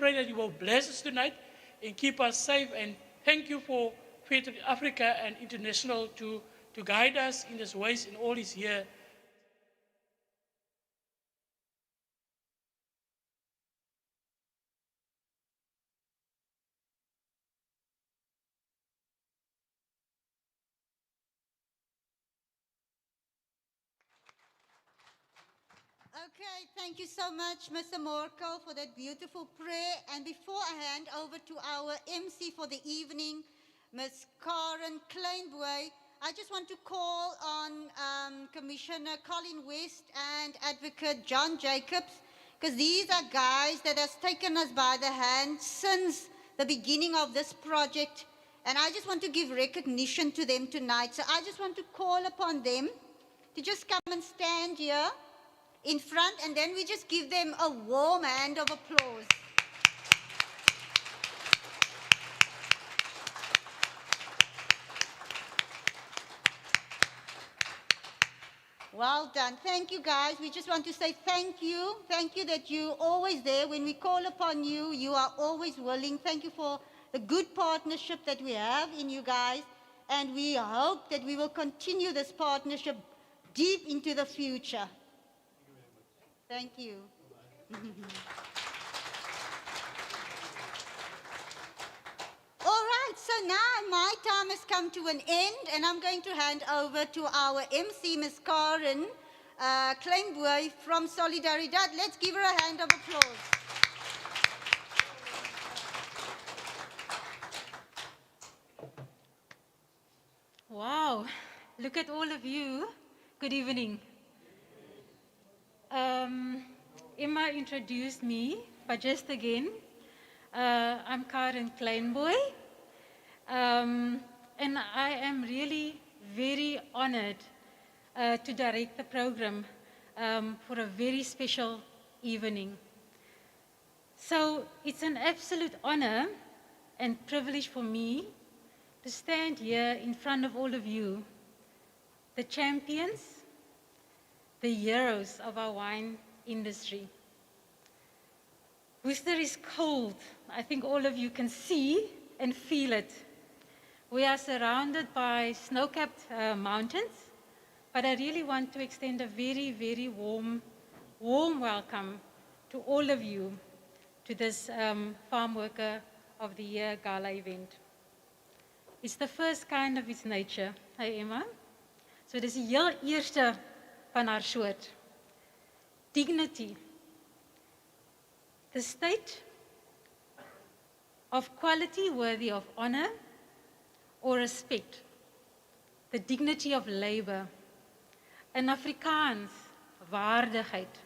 pray that you will bless us tonight and keep us safe. And thank you for Faith Africa and International to guide us in this ways in all this year. Okay, thank you so much, Mr. Morkel, for that beautiful prayer. And before I hand over to our MC for the evening, Ms. Karen Kleinboy, I just want to call on Commissioner Colin West and Advocate John Jacobs, because these are guys that has taken us by the hand since the beginning of this project. And I just want to give recognition to them tonight. So I just want to call upon them to just come and stand here in front, and then we just give them a warm hand of applause. Well done. Thank you, guys. We just want to say thank you. Thank you that you're always there. When we call upon you, you are always willing. Thank you for the good partnership that we have in you guys. And we hope that we will continue this partnership deep into the future. Thank you. All right, so now my time has come to an end, and I'm going to hand over to our MC, Ms. Karen Kleinboy from Solidaridad. Let's give her a hand of applause. Wow, look at all of you. Good evening. Emma introduced me, but just again, I'm Karen Kleinboy, and I am really very honored to direct the program for a very special evening. So it's an absolute honor and privilege for me to stand here in front of all of you, the champions, the heroes of our wine industry. Worcester is cold. I think all of you can see and feel it. We are surrounded by snow-capped mountains, but I really want to extend a very, very warm welcome to all of you to this Farm Worker of the Year Gala event. It's the first kind of its nature, hey Emma? So dis die heel eerste van haar soort. Dignity. The state of quality worthy of honor or respect. The dignity of labor. In Afrikaans, waardigheid.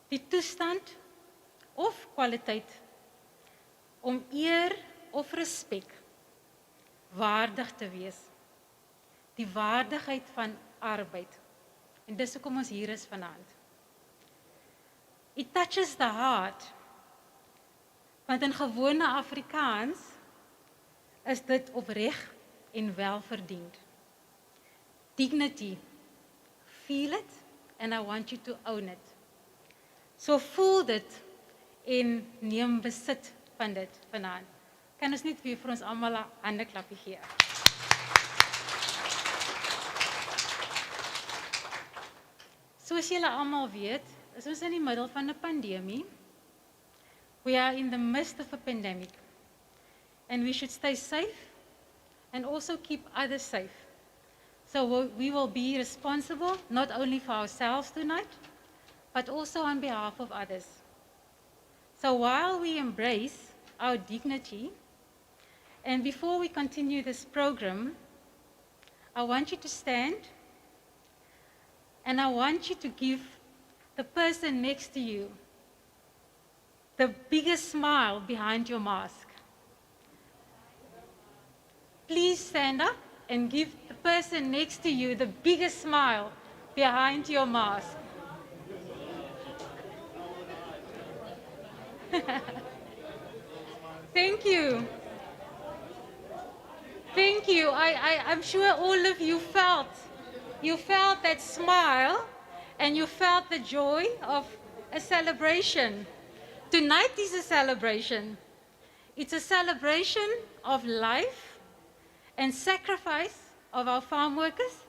Die toestand of kwaliteit om eer of respek waardig te wees. Die waardigheid van arbeid. En dis hoekom ons hier is vanaand. It touches the heart. Want in gewone Afrikaans is dit opreg en welverdiend. Dignity. Feel it and I want you to own it. So voel dit en neem besit van dit vanaand. Kan ons net weer vir ons almal 'n handeklapie gee? Soos julle almal weet, is ons in die middel van 'n pandemie. We are in the midst of a pandemic. And we should stay safe and also keep others safe. So we will be responsible not only for ourselves tonight, but also on behalf of others. So while we embrace our dignity, and before we continue this program, I want you to stand and I want you to give the person next to you the biggest smile behind your mask. Please stand up and give the person next to you the biggest smile behind your mask. Thank you. Thank you. I'm sure all of you felt that smile and you felt the joy of a celebration. Tonight is a celebration. It's a celebration of life and sacrifice of our farm workers,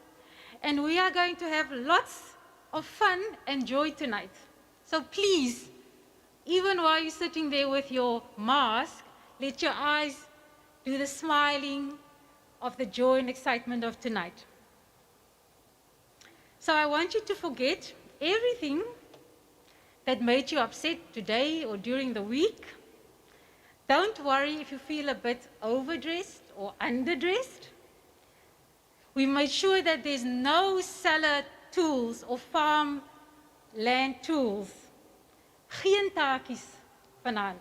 and we are going to have lots of fun and joy tonight. So please, even while you're sitting there with your mask, let your eyes do the smiling of the joy and excitement of tonight. So I want you to forget everything that made you upset today or during the week. Don't worry if you feel a bit overdressed or underdressed. We made sure that there's no cellar tools or farm land tools. Geen taakies vanaand.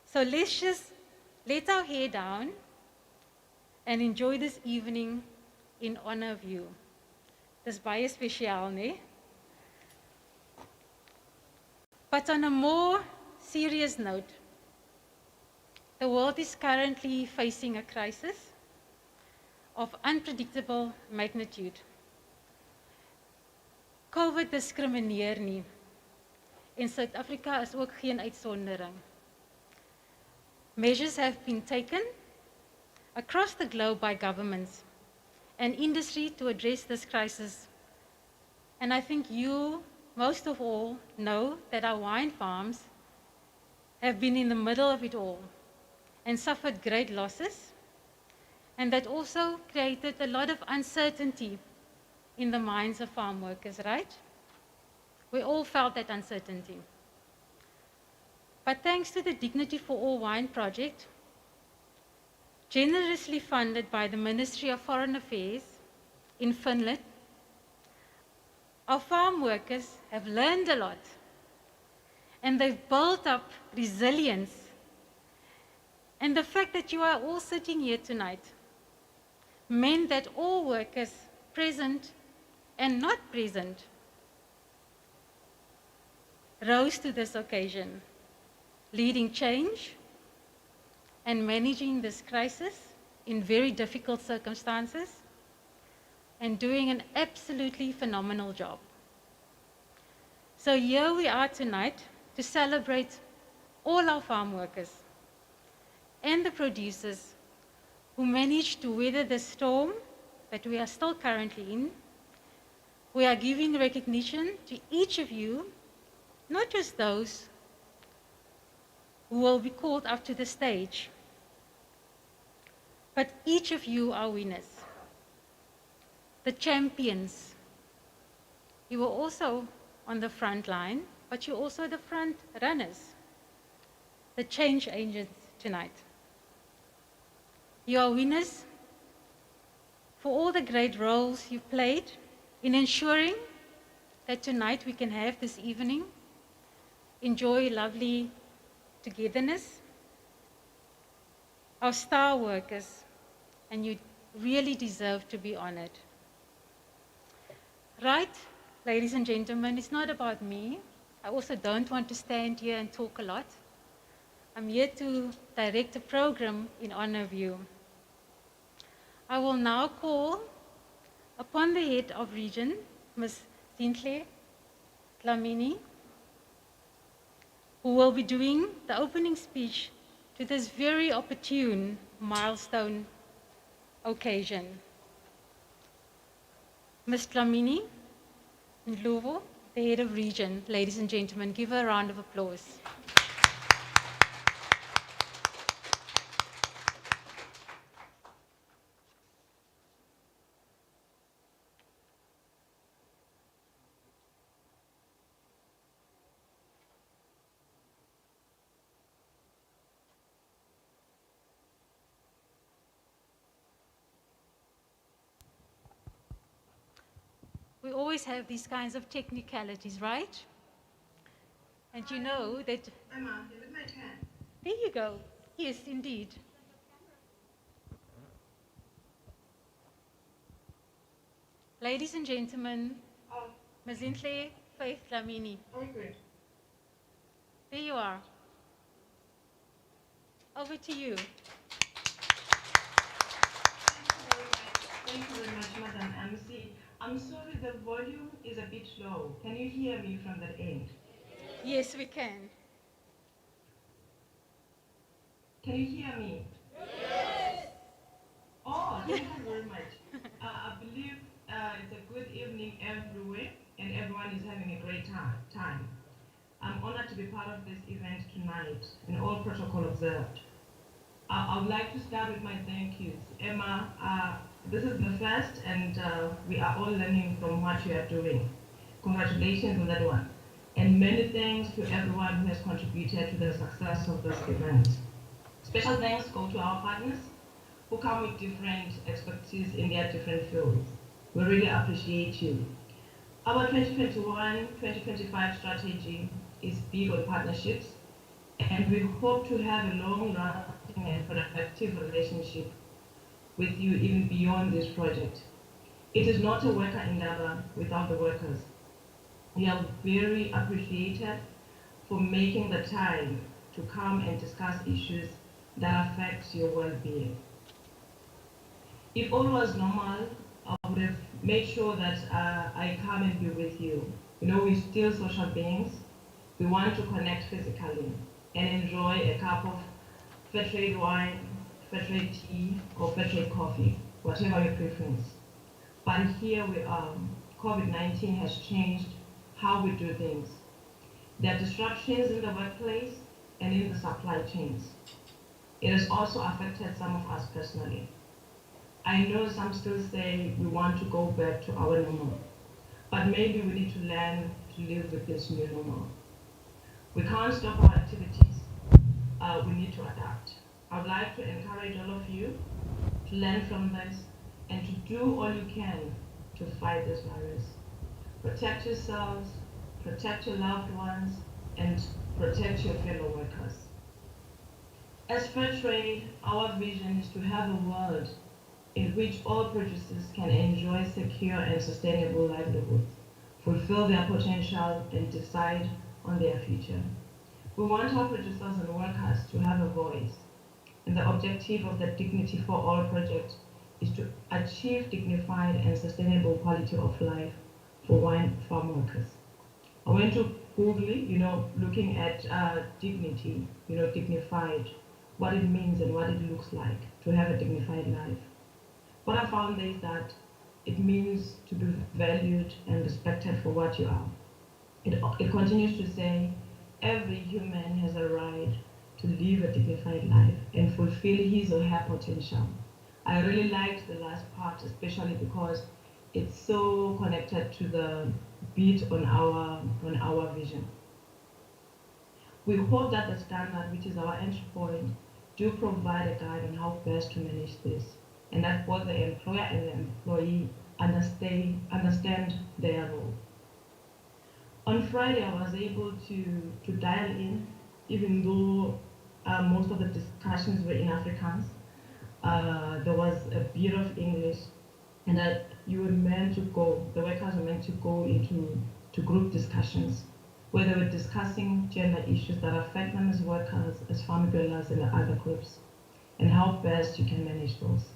So let's just let our hair down and enjoy this evening in honor of you. Dis baie spesiaal, nee? But on a more serious note, the world is currently facing a crisis of unpredictable magnitude. COVID discrimineer nie. En Suid-Afrika is ook geen uitsondering. Measures have been taken across the globe by governments and industry to address this crisis. And I think you, most of all, know that our wine farms have been in the middle of it all and suffered great losses, and that also created a lot of uncertainty in the minds of farm workers, right? We all felt that uncertainty. But thanks to the Dignity for All Wine project, generously funded by the Ministry of Foreign Affairs in Finland, our farm workers have learned a lot, and they've built up resilience. And the fact that you are all sitting here tonight meant that all workers, present and not present, rose to this occasion, leading change and managing this crisis in very difficult circumstances and doing an absolutely phenomenal job. So here we are tonight to celebrate all our farm workers and the producers who managed to weather the storm that we are still currently in. We are giving recognition to each of you, not just those who will be called up to the stage, but each of you are winners, the champions. You were also on the front line, but you're also the front runners, the change agents tonight. You are winners for all the great roles you've played in ensuring that tonight we can have this evening, enjoy lovely togetherness. Our star workers, and you really deserve to be honored. Right, ladies and gentlemen, it's not about me. I also don't want to stand here and talk a lot. I'm here to direct a program in honor of you. I will now call upon the head of region, Ms. Zintle Dlamini, who will be doing the opening speech to this very opportune milestone occasion. Ms. Dlamini Ndlovu, the head of region, ladies and gentlemen, give her a round of applause. We always have these kinds of technicalities, right? And you know that... Emma, you with my turn. There you go. Yes, indeed. Ladies and gentlemen, Oh, Ms. Zintle Faith Dlamini. oh, good. There you are. Over to you. Thank you very much, Madam MC. I'm sorry the volume is a bit low. Can you hear me from that end? Yes, we can. Can you hear me? Oh, thank you very much. I believe it's a good evening everywhere and everyone is having a great time. I'm honored to be part of this event tonight and all protocol observed. I would like to start with my thank yous. Emma, this is the first and we are all learning from what you are doing. Congratulations on that one. And many thanks to everyone who has contributed to the success of this event. Special thanks go to our partners who come with different expertise in their different fields. We really appreciate you. Our 2021-2025 strategy is big on partnerships, and we hope to have a long-lasting and productive relationship with you even beyond this project. It is not a worker endeavor without the workers. We are very appreciated for making the time to come and discuss issues that affect your well-being. If all was normal, I would have made sure that I come and be with you. You know, we're still social beings. We want to connect physically and enjoy a cup of fair trade wine, fair trade tea, or fair trade coffee, whatever your preference. But here we are. COVID-19 has changed how we do things. There are disruptions in the workplace and in the supply chains. It has also affected some of us personally. I know some still say we want to go back to our normal, but maybe we need to learn to live with this new normal. We can't stop our activities. We need to adapt. I would like to encourage all of you to learn from this and to do all you can to fight this virus. Protect yourselves, protect your loved ones, and protect your fellow workers. As fair trade, our vision is to have a world in which all producers can enjoy secure and sustainable livelihoods, fulfill their potential, and decide on their future. We want our producers and workers to have a voice, and the objective of the Dignity for All project is to achieve dignified and sustainable quality of life for wine farm workers. I went to Google, looking at dignity, dignified, what it means and what it looks like to have a dignified life. What I found is that it means to be valued and respected for what you are. It continues to say, every human has a right to live a dignified life and fulfill his or her potential. I really liked the last part, especially because it's so connected to the beat on our vision. We hope that the standard, which is our entry point, do provide a guide on how best to manage this, and that both the employer and the employee understand their role. On Friday, I was able to dial in, even though most of the discussions were in Afrikaans. There was a bit of English, and that the workers were meant to go into group discussions, where they were discussing gender issues that affect them as workers, as farm dwellers, and other groups, and how best you can manage those.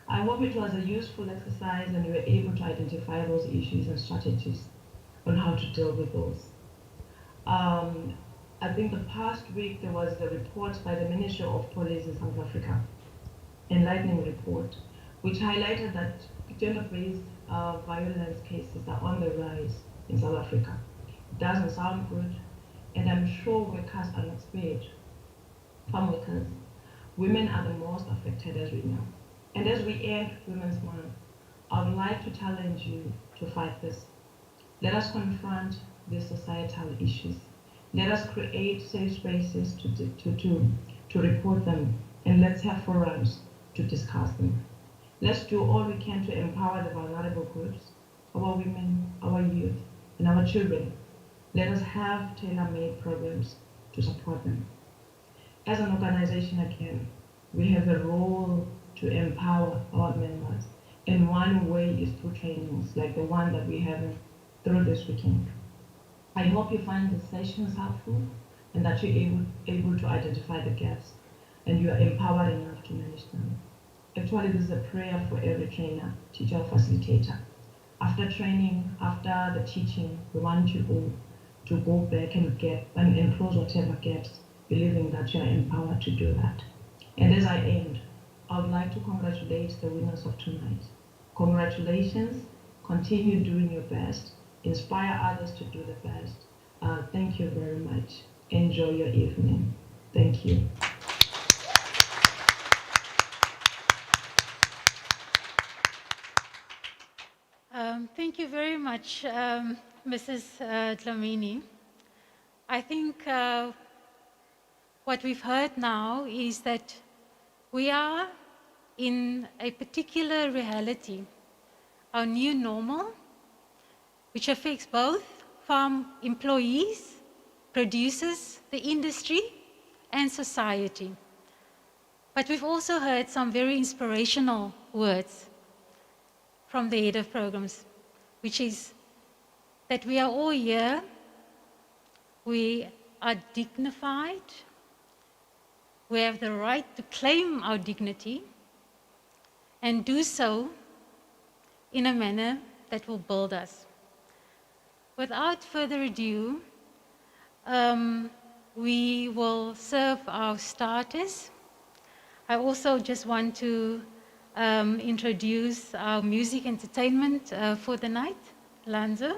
I hope it was a useful exercise and you were able to identify those issues and strategies on how to deal with those. I think the past week there was a report by the Ministry of Police in South Africa, enlightening report, which highlighted that gender-based violence cases are on the rise in South Africa. It doesn't sound good, and I'm sure workers are not spared. Farm workers, women are the most affected, as we know. And as we end Women's Month, I would like to challenge you to fight this. Let us confront these societal issues. Let us create safe spaces to report them, and let's have forums to discuss them. Let's do all we can to empower the vulnerable groups, our women, our youth, and our children. Let us have tailor-made programs to support them. As an organization, again, we have a role to empower our members, and one way is through trainings like the one that we have through this weekend. I hope you find the sessions helpful and that you're able to identify the gaps and you are empowered enough to manage them. Actually, this is a prayer for every trainer, teacher, or facilitator. After training, after the teaching, we want you all to go back and close whatever gaps, believing that you are empowered to do that. And as I end, I would like to congratulate the winners of tonight. Congratulations, continue doing your best, inspire others to do the best. Thank you very much. Enjoy your evening. Thank you. Thank you very much, Mrs. Dlamini. I think what we've heard now is that we are in a particular reality, our new normal, which affects both farm employees, producers, the industry, and society. But we've also heard some very inspirational words from the head of programs, which is that we are all here, we are dignified, we have the right to claim our dignity and do so in a manner that will build us. Without further ado, we will serve our starters. I also just want to introduce our music entertainment for the night, Lanzo.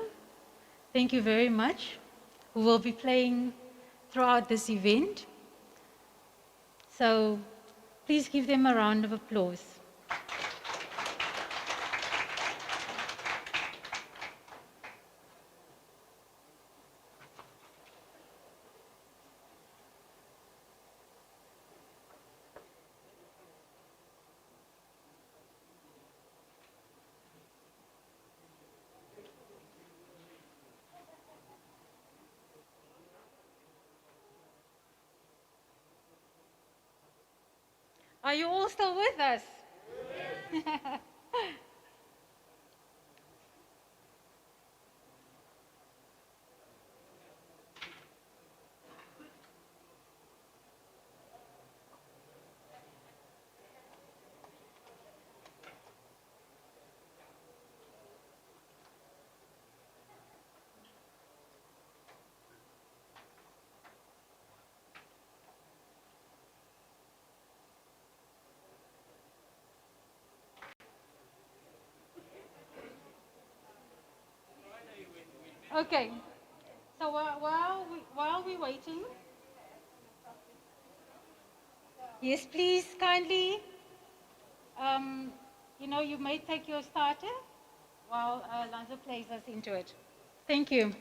Thank you very much. Who will be playing throughout this event. So please give them a round of applause. Are you all still with us? Okay, so while we're waiting, yes, please kindly, you may take your starter while Lanzo plays us into it. Thank you.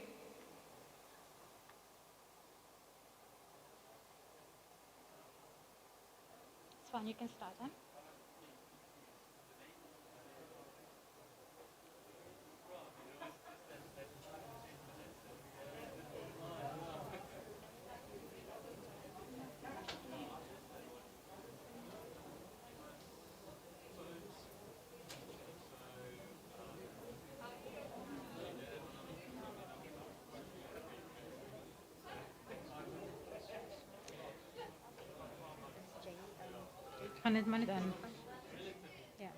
It's fine, you can start, huh? Gaan dit maar net aan. Ja.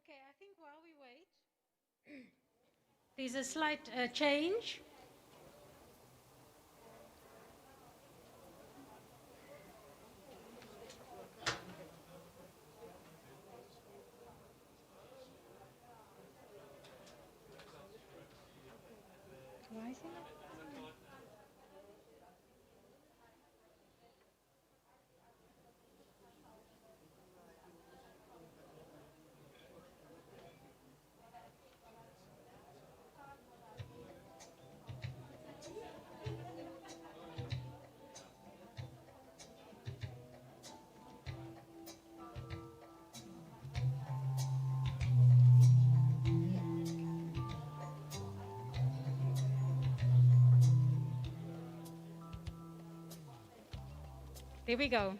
Okay, I think while we wait, there's a slight change. Why is it not? There we go.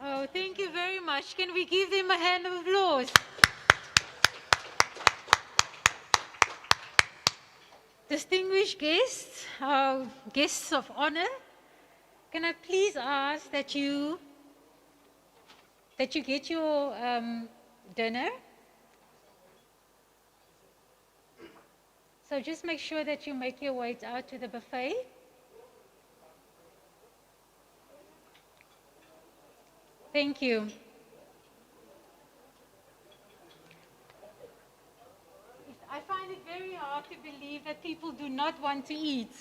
Oh, thank you very much. Can we give them a hand of applause? Distinguished guests, our guests of honor, can I please ask that you get your dinner? So just make sure that you make your way out to the buffet. Thank you. I find it very hard to believe that people do not want to eat.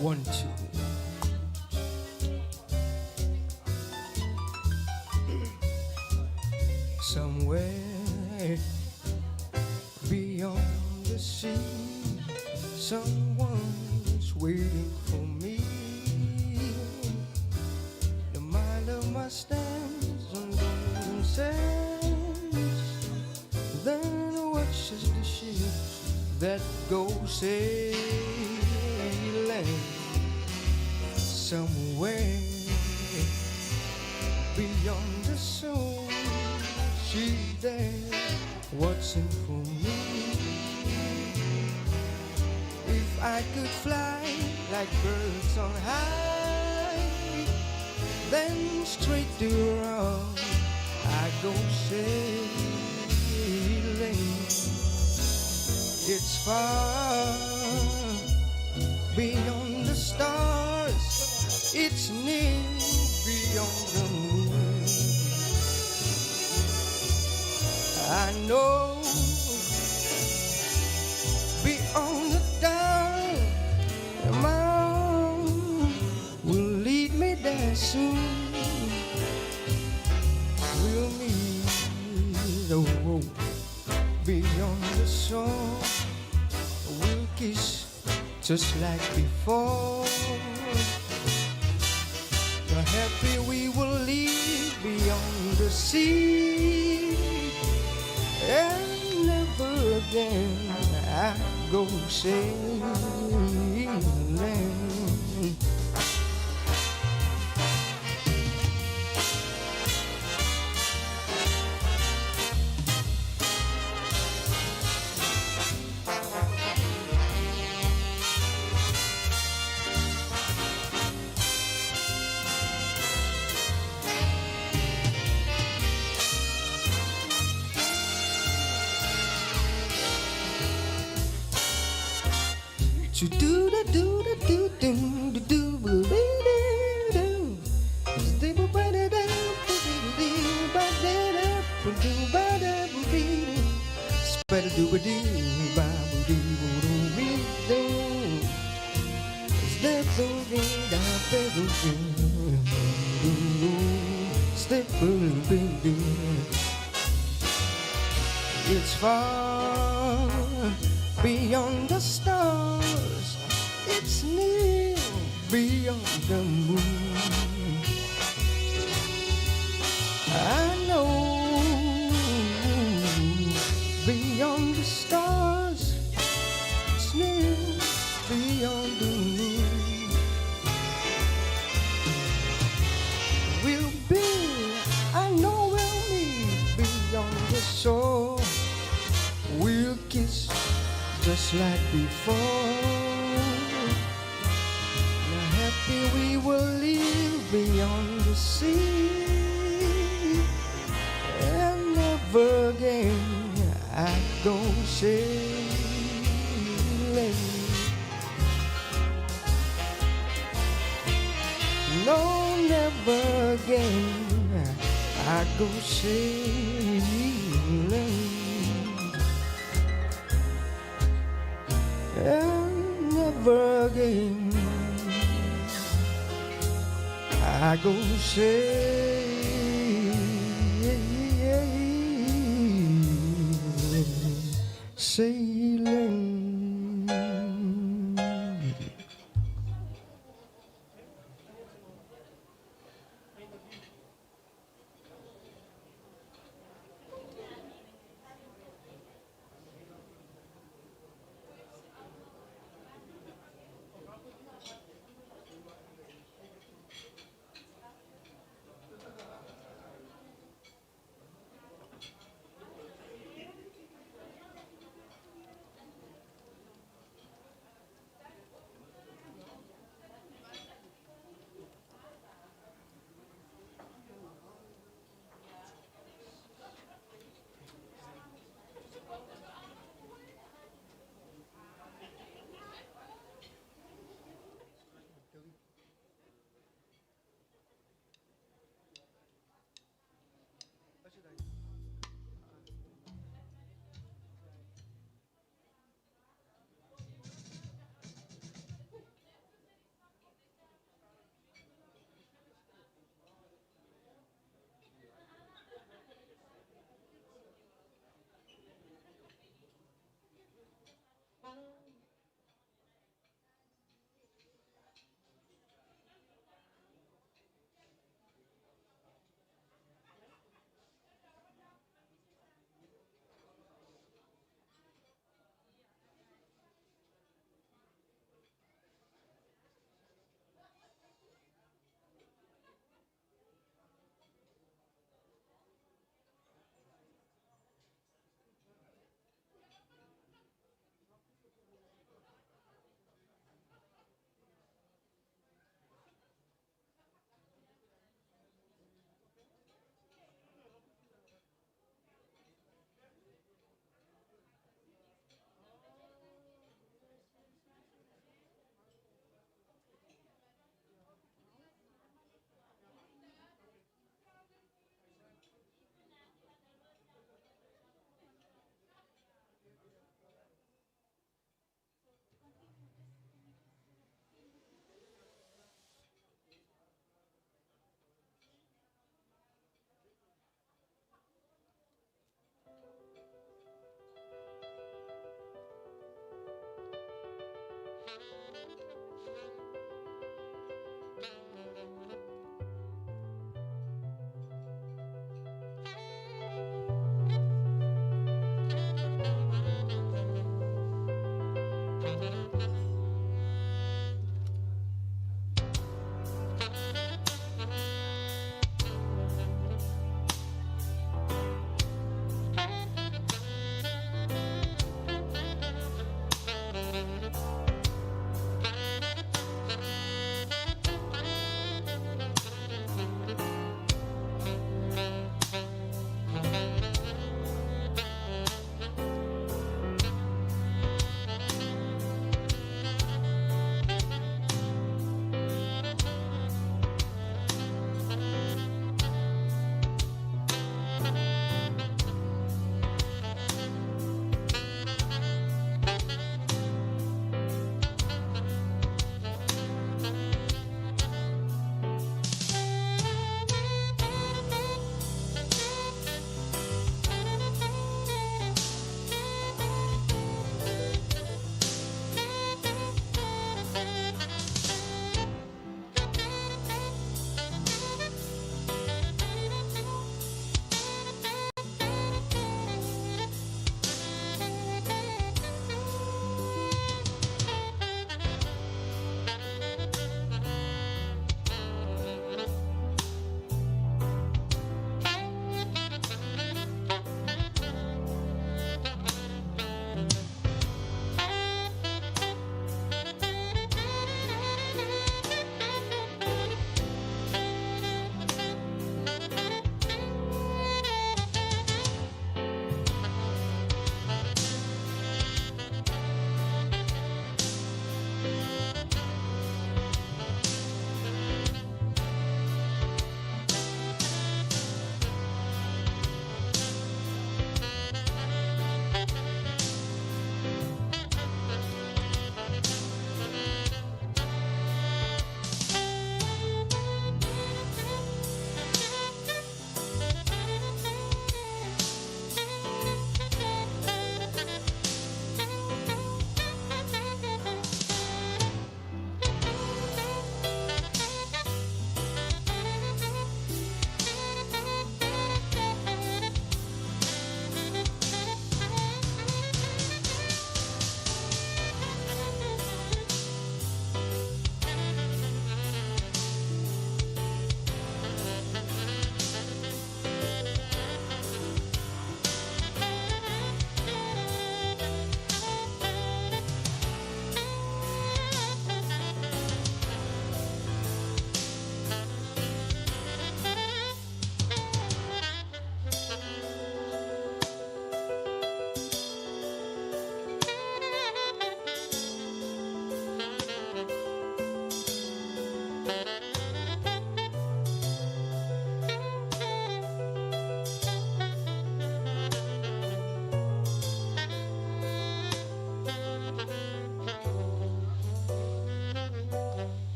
1, 2. Somewhere beyond the sea, someone's waiting for me. The mind of my stands on golden sands, then watches the ship that goes sailing. Somewhere beyond the soul, she's there watching for me. If I could fly like birds on high, then straight to wrong I go sailing. It's far beyond the stars, it's near beyond the moon. I know beyond the dark, my arm will lead me there soon. We'll meet, oh, beyond the shore, we'll kiss just like before. The happy we will live beyond the sea, and never again I go sailing. To do da do da do do do do do do do. Stay ba ba da da ba da ba da da ba do ba da ba do. Spread do ba do ba do do be do. Step do da ba do do. Step do do. It's far beyond the stars, it's near beyond the moon. I know beyond the stars, it's near beyond the moon. We'll be, I know we'll meet beyond the shore. We'll kiss just like before. Now happy we will live beyond the sea, and never again I go sailing. No, never again I go sailing. And never again I go sailing.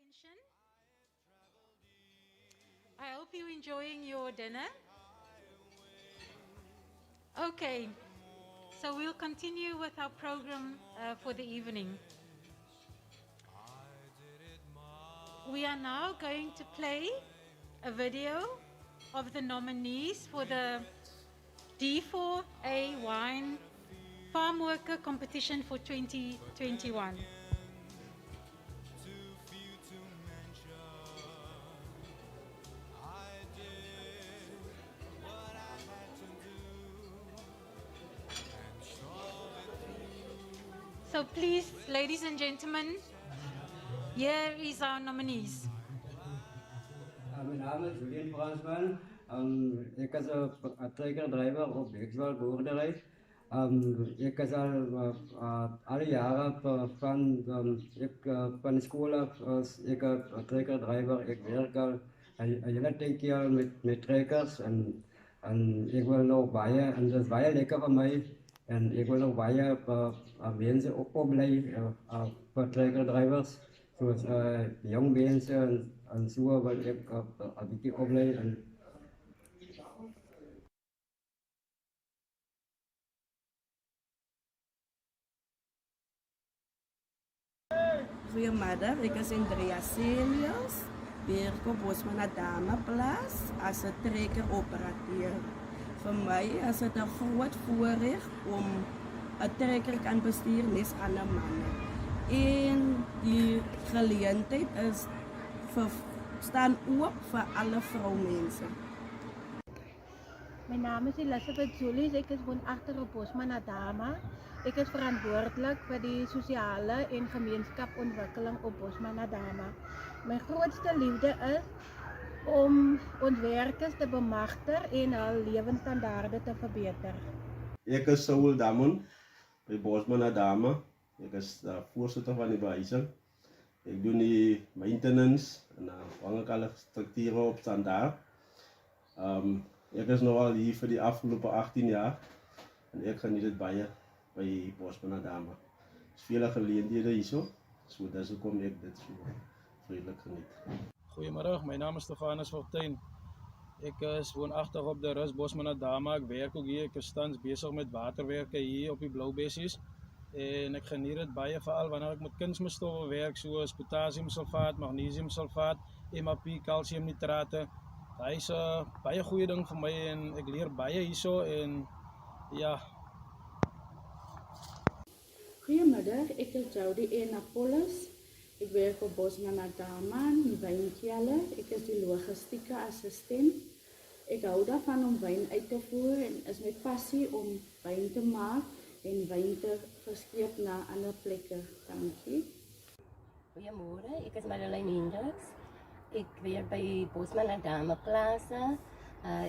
Attention. I hope you're enjoying your dinner. Okay, so we'll continue with our program for the evening. We are now going to play a video of the nominees for the D4A Wine Farm Worker Competition for 2021. So please, ladies and gentlemen, here is our nominees. Mijn naam is Julian Fransman. Ik was een trekkerdrijver op Beekswal boerderij. Ik was al alle jaren van school af als ik trekkerdrijver. Ik werk al een hele tijdje al met trekkers en ik wil nog bijen en dat is bijen lekker voor mij. En ik wil nog bijen mensen opleiden voor trekkerdrijvers. Zoals jong mensen en zo wil ik een beetje opleiden. Goedemiddag, ik is Andrea Celius. Werk op Bosman Damaplaats als een trekkeroperateur. Voor mij is het een groot voorrecht om een trekker kan besturen met andere mannen. En die gelegenheid staan open voor alle vrouwmensen. Mijn naam is Elizabeth Julius, ik is woonachtig op Bosman Adama. Ik is verantwoordelijk voor die sociale en gemeenskapontwikkeling op Bosman Adama. Mijn grootste liefde is om ons werkers te bemachtigen en hun levensstandaarden te verbeteren. Ik is Saul Damon bij Bosman Adama. Ik is de voorzitter van de behuizing. Ik doe die maintenance en hang ik alle structuren op standaard. Ik is nogal hier voor de afgelopen 18 jaar en ik geniet het bij Bosman Adama. Er zijn vele geleentheden hier zo, dus kom ik dit zo vriendelijk genieten. Goedemiddag, mijn naam is Stefanus Fortuin. Ik is woonachtig op de Rus Bosman Adama. Ik werk ook hier. Ik is thans bezig met waterwerken hier op die blauwbessies. En ik geniet het baie veral wanneer ik met kunstmeststoffen werk, zoals potassiumsulfaat, magnesiumsulfaat, MAP, calciumnitrate. Dat is baie goede ding voor mij en ik leer baie hierso en ja. Goedemiddag, ik is Jody Enapolis. Ik werk op Bosman Adama, die wijnkelder. Ik is de logistieke assistent. Ik hou daarvan om wijn uit te voeren en is mijn passie om wijn te maken en wijn te verschepen naar andere plekken. Dank je. Goedemorgen, ik is Marjolein Hendricks. Ik werk bij Bosman Adama Plaza.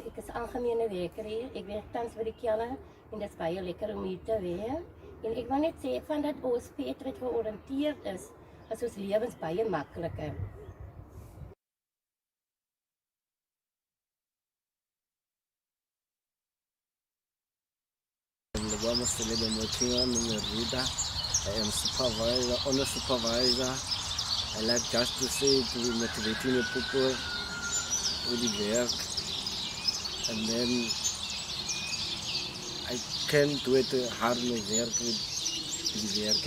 Ik is algemene werker hier. Ik werk thans bij de kelder en dat is baie lekker om hier te werken. En ik wil net zeggen van dat ons Peter georiënteerd is, is ons levens baie makkelijker. Vamos a tener mochila número vida. I am supervisor, honor supervisor. I like just to say to be motivating the people with the work. And then I can do it hard my work with the work.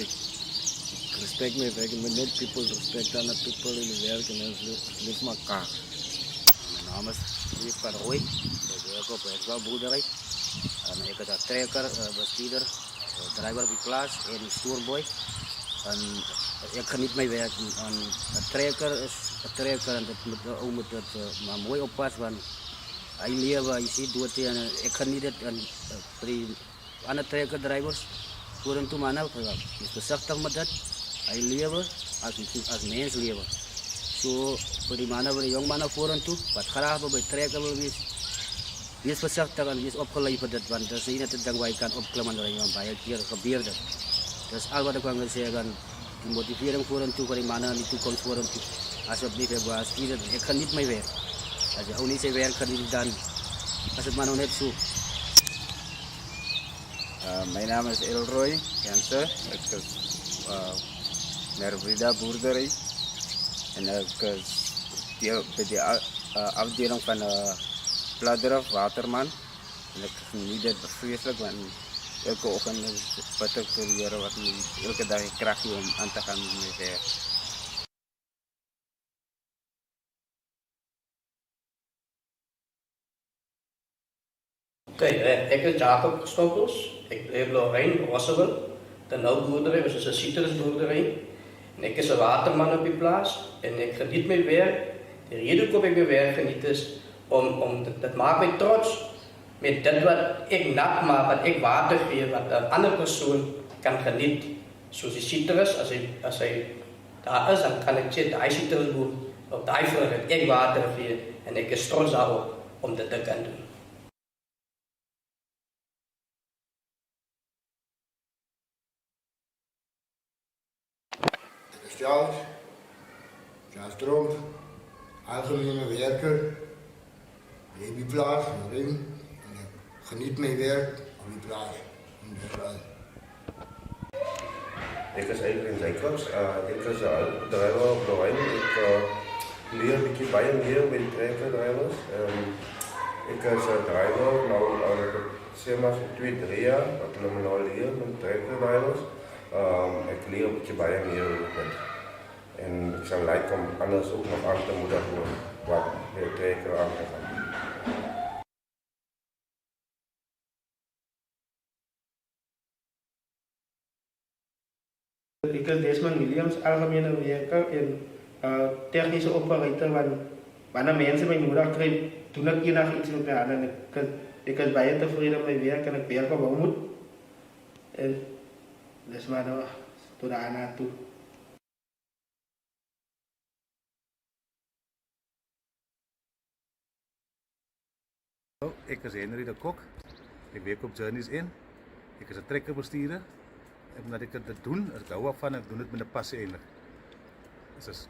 Respect my work. I let people respect other people in the work and live my car. Mijn naam is Steve Paroy. Ik werk op Beekswal boerderij. Ik ben een trekker, bestuurder, driver op de plaats en stoerboy. En ik geniet mijn werk. Een trekker is een trekker en dat moet het maar mooi oppassen. Want hij leeft, hij ziet doet het en ik geniet het. En voor die andere trekkerdrivers, voor een toemannen, is voorzichtig met dat. Hij leeft als mens leven. Zo voor die mannen, voor de jongmannen voor en toe, wat graag bij trekken wil wees. Wees voorzichtig en wees opgeleid voor dit, want dat is niet het ding waar je kan opklimmen door een paar keer gebeurt het. Dat is al wat ik wil zeggen, die motivering voor en toe, voor die mannen en die toekomst voor en toe. Alsjeblieft, ik ga niet mijn werk. Als je ook niet zijn werk gaat, dan is het maar nog net zo. Mijn naam is Elroy Jansen, ik is Merbrida boerderij en ik is bij de afdeling van Bladder waterman. En ik geniet het vreselijk, want elke ochtend wat ik voor jaren wat elke dag kracht om aan te gaan met werk. Ek is Jacob Stoppels. Ek bly op Lorraine, Worcester. Dan nou boerdery, was 'n citrusboerdery. En ek is 'n waterman op die plaas en ek geniet my werk. Die rede hoekom ek my werk geniet is om dit maak my trots met dit wat ek nat maak, wat ek water gee, wat 'n ander persoon kan geniet. Soos die citrus, as hy daar is, dan kan ek sê daai citrusboer op daai vrug het ek water gee en ek is trots daarop om dit te kan doen. Charles Tromp, algemene werker, op die plaas, en ik geniet mijn werk op die plaats. Ik is eigenlijk Jacobs, ik is driver op de wijn. Ik leer een beetje bij meer met trekkerdrivers. Ik is driver, nou zeg maar 2-3 jaar, wat ik nou leer met trekkerdrivers. Ik leer een beetje bij meer met. En ik zou lijken om anders ook nog aan te moedigen wat de trekker aan te gaan. Ik is Desmond Williams, algemene werker en technische operator. Wanneer mensen mij nodig krijgen, doe ik enig iets met mijn handen. Ik is bijna tevreden met mijn werk en ik werk op wat moet. En dat is maar tot daar naartoe. Ik is Henry de Kok. Ik werk op Journeys in. Ik is een trekkerbestuurder. En omdat ik het doe, ik hou ervan, ik doe het met een passie eigenlijk. Dus.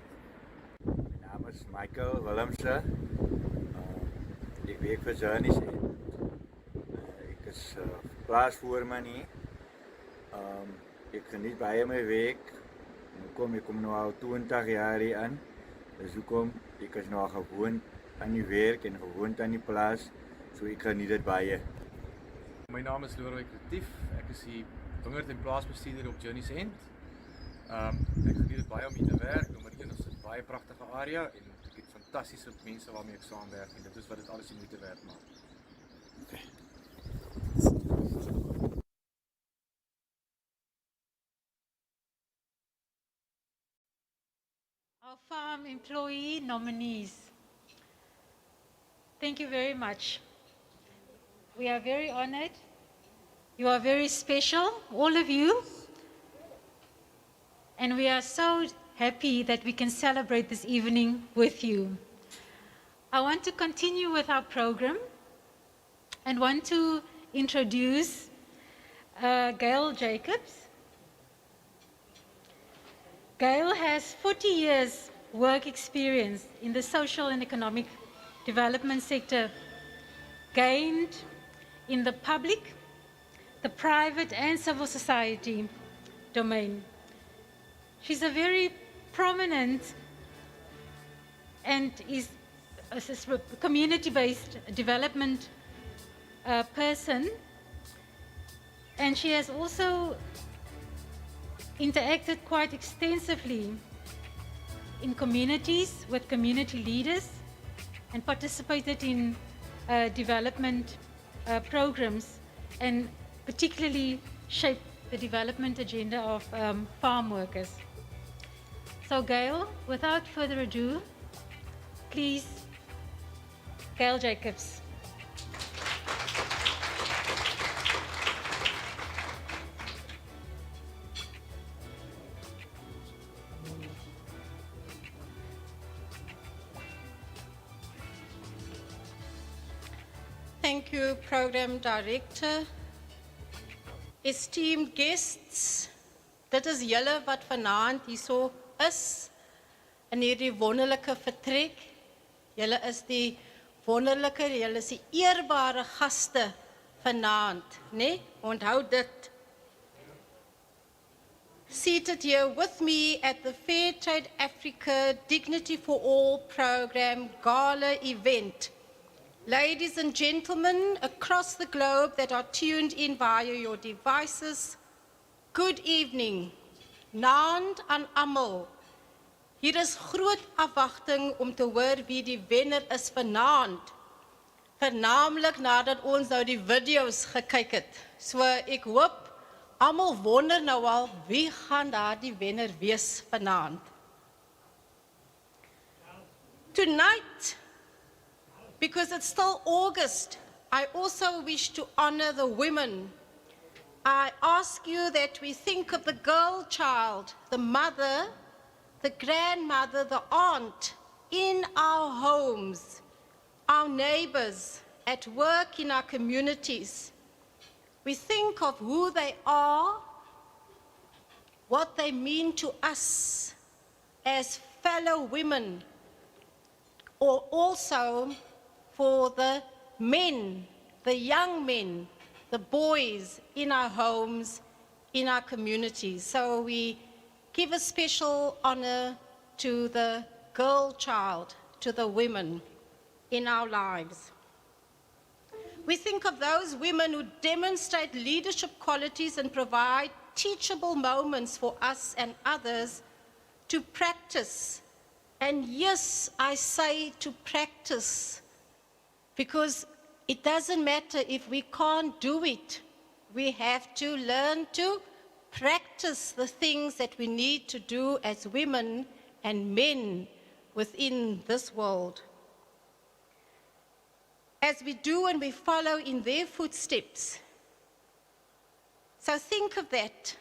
Mijn naam is Michael Willemse. Ik werk voor Journeys in. Ik is plaatsvoerman hier. Ik geniet bij mijn werk. Ik kom nu al 20 jaar hier aan. Dus ik is nu gewoon aan die werk en gewoon aan die plaats. So ik geniet het bij je. Mijn naam is Lorwijk Retief. Ik is hier wingerd en plaasbestuurder op Journeys End. Ik geniet het baie om hier te werk. Nommer 1 is het 'n baie pragtige area en ek het fantastiese mense waarmee ek saamwerk en dit is wat dit alles die moeite werd maak. Our farm employee nominees. Thank you very much. We are very honored. You are very special, all of you. And we are so happy that we can celebrate this evening with you. I want to continue with our program and want to introduce Gail Jacobs. Gail has 40 years work experience in the social and economic development sector, gained in the public, the private and civil society domain. She's a very prominent and is a community-based development person, and she has also interacted quite extensively in communities with community leaders and participated in development programs and particularly shaped the development agenda of farm workers. So Gail, without further ado, please, Gail Jacobs. Thank you, Program Director. Esteemed guests, dit is julle wat vanaand hierso is in hierdie wonderlike vertrek. Julle is die wonderlike, julle is die eerbare gaste vanaand, né? Onthou dit. Seated here with me at the Fair Trade Africa Dignity for All program Gala event. Ladies and gentlemen across the globe that are tuned in via your devices, good evening. Naand aan almal. Hier is groot afwagting om te hoor wie die wenner is vanaand Vernaamlik nadat ons nou die video's gekyk het. So ek hoop almal wonder nou al wie gaan daar die wenner wees vanaand. Tonight, because it's still August, I also wish to honor the women. I ask you that we think of the girl child, the mother, the grandmother, the aunt in our homes, our neighbors, at work in our communities. We think of who they are, what they mean to us as fellow women, or also for the men, the young men, the boys in our homes, in our communities. So we give a special honor to the girl child, to the women in our lives. We think of those women who demonstrate leadership qualities and provide teachable moments for us and others to practice. And yes, I say to practice, because it doesn't matter if we can't do it. We have to learn to practice the things that we need to do as women and men within this world. As we do and we follow in their footsteps. So think of that.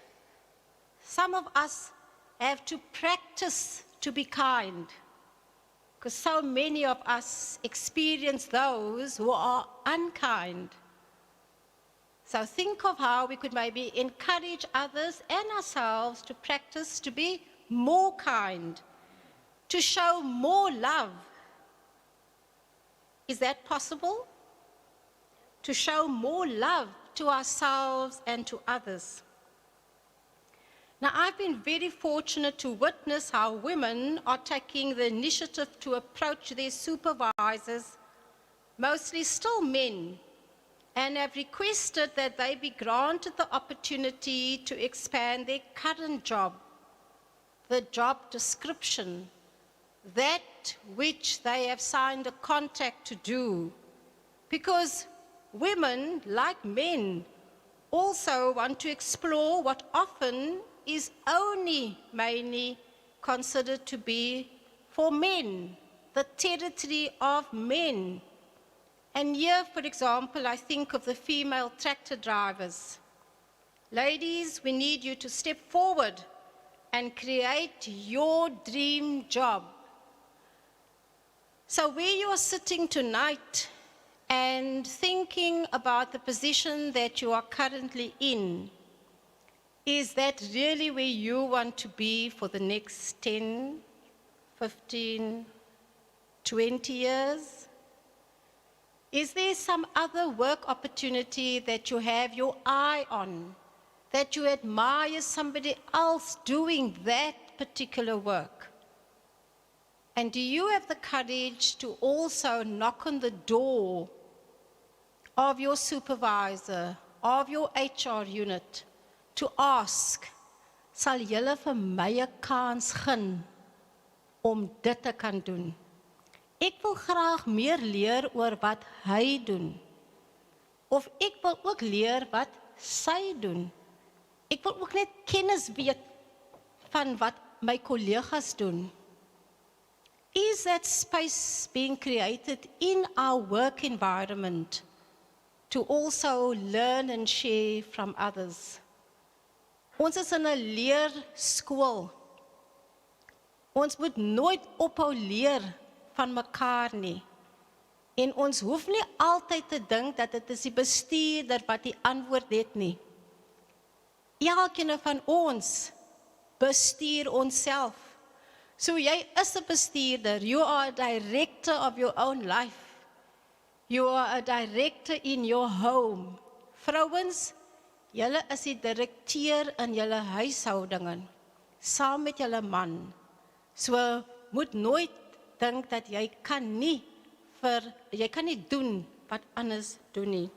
Some of us have to practice to be kind, because so many of us experience those who are unkind. So think of how we could maybe encourage others and ourselves to practice to be more kind, to show more love. Is that possible? To show more love to ourselves and to others. Now, I've been very fortunate to witness how women are taking the initiative to approach their supervisors, mostly still men, and have requested that they be granted the opportunity to expand their current job, the job description, that which they have signed a contract to do. Because women, like men, also want to explore what often is only mainly considered to be for men, the territory of men. And here, for example, I think of the female tractor drivers. Ladies, we need you to step forward and create your dream job. So where you are sitting tonight and thinking about the position that you are currently in, is that really where you want to be for the next 10, 15, 20 years? Is there some other work opportunity that you have your eye on, that you admire somebody else doing that particular work? And do you have the courage to also knock on the door of your supervisor, of your HR unit, to ask, sal julle vir my 'n kans gun om dit te kan doen? Ek wil graag meer leer oor wat hy doen. Of ek wil ook leer wat sy doen. Ek wil ook net kennis weet van wat my kollegas doen. Is that space being created in our work environment to also learn and share from others? Ons is in 'n leerskool. Ons moet nooit ophou leer van mekaar nie. En ons hoef nie altyd te dink dat dit is die bestuurder wat die antwoord het nie. Elkeen van ons bestuur onsself. So jy is 'n bestuurder. You are a director of your own life. You are a director in your home. Vrouens, julle is die direkteur in julle huishoudinge, saam met julle man. So moet nooit dink dat jy kan nie doen wat anders doen nie.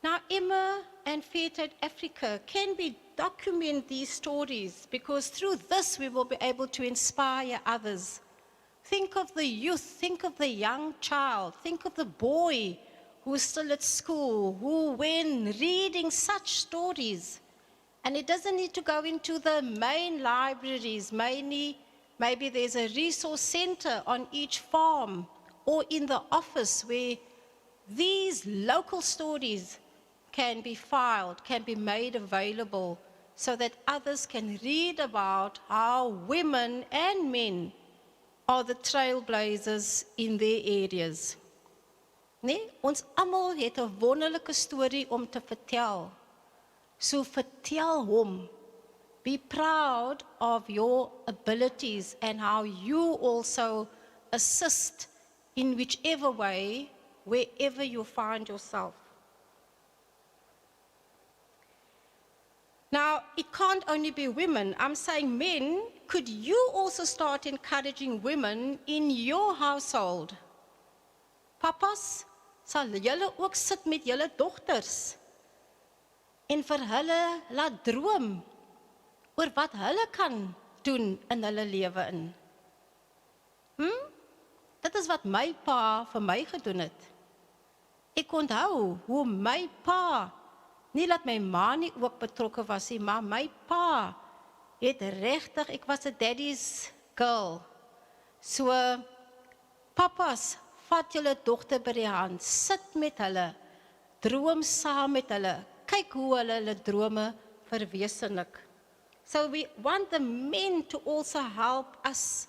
Now, Emma and Fair Trade Africa, can we document these stories? Because through this we will be able to inspire others. think of the youth, think of the young child, think of the boy who is still at school, who when reading such stories, and it doesn't need to go into the main libraries, maybe there's a resource center on each farm or in the office where these local stories can be filed, can be made available so that others can read about how women and men are the trailblazers in their areas. Nee, ons almal het 'n wonderlike storie om te vertel. So vertel hom. Be proud of your abilities and how you also assist in whichever way, wherever you find yourself. Now, it can't only be women. I'm saying men, could you also start encouraging women in your household? Papas, sal julle ook sit met julle dogters en vir hulle laat droom oor wat hulle kan doen in hulle lewe in. Dit is wat my pa vir my gedoen het. Ek onthou hoe my pa, nie dat my ma nie ook betrokke was nie, maar my pa het regtig, ek was 'n daddy's girl. So, papas, vat julle dogter by die hand, sit met hulle, droom saam met hulle, kyk hoe hulle drome verwesenlik. So we want the men to also help us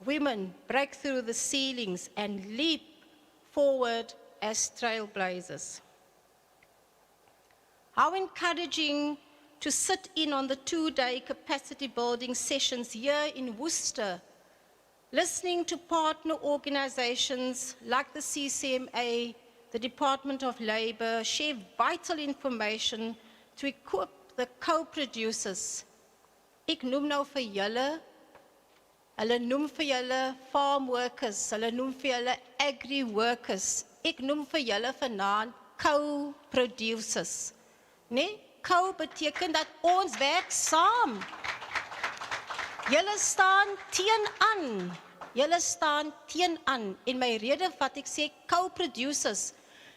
women break through the ceilings and leap forward as trailblazers. How encouraging to sit in on the 2-day capacity building sessions here in Worcester, listening to partner organizations like the CCMA, the Department of Labour, share vital information to equip the co-producers. Ek noem nou vir julle, hulle noem vir julle farm workers, hulle noem vir julle agri workers, ek noem vir julle vanaand co-producers. Nee, co beteken dat ons werk saam. Julle staan teenaan. Julle staan teenaan. En my rede wat ek sê co-producers,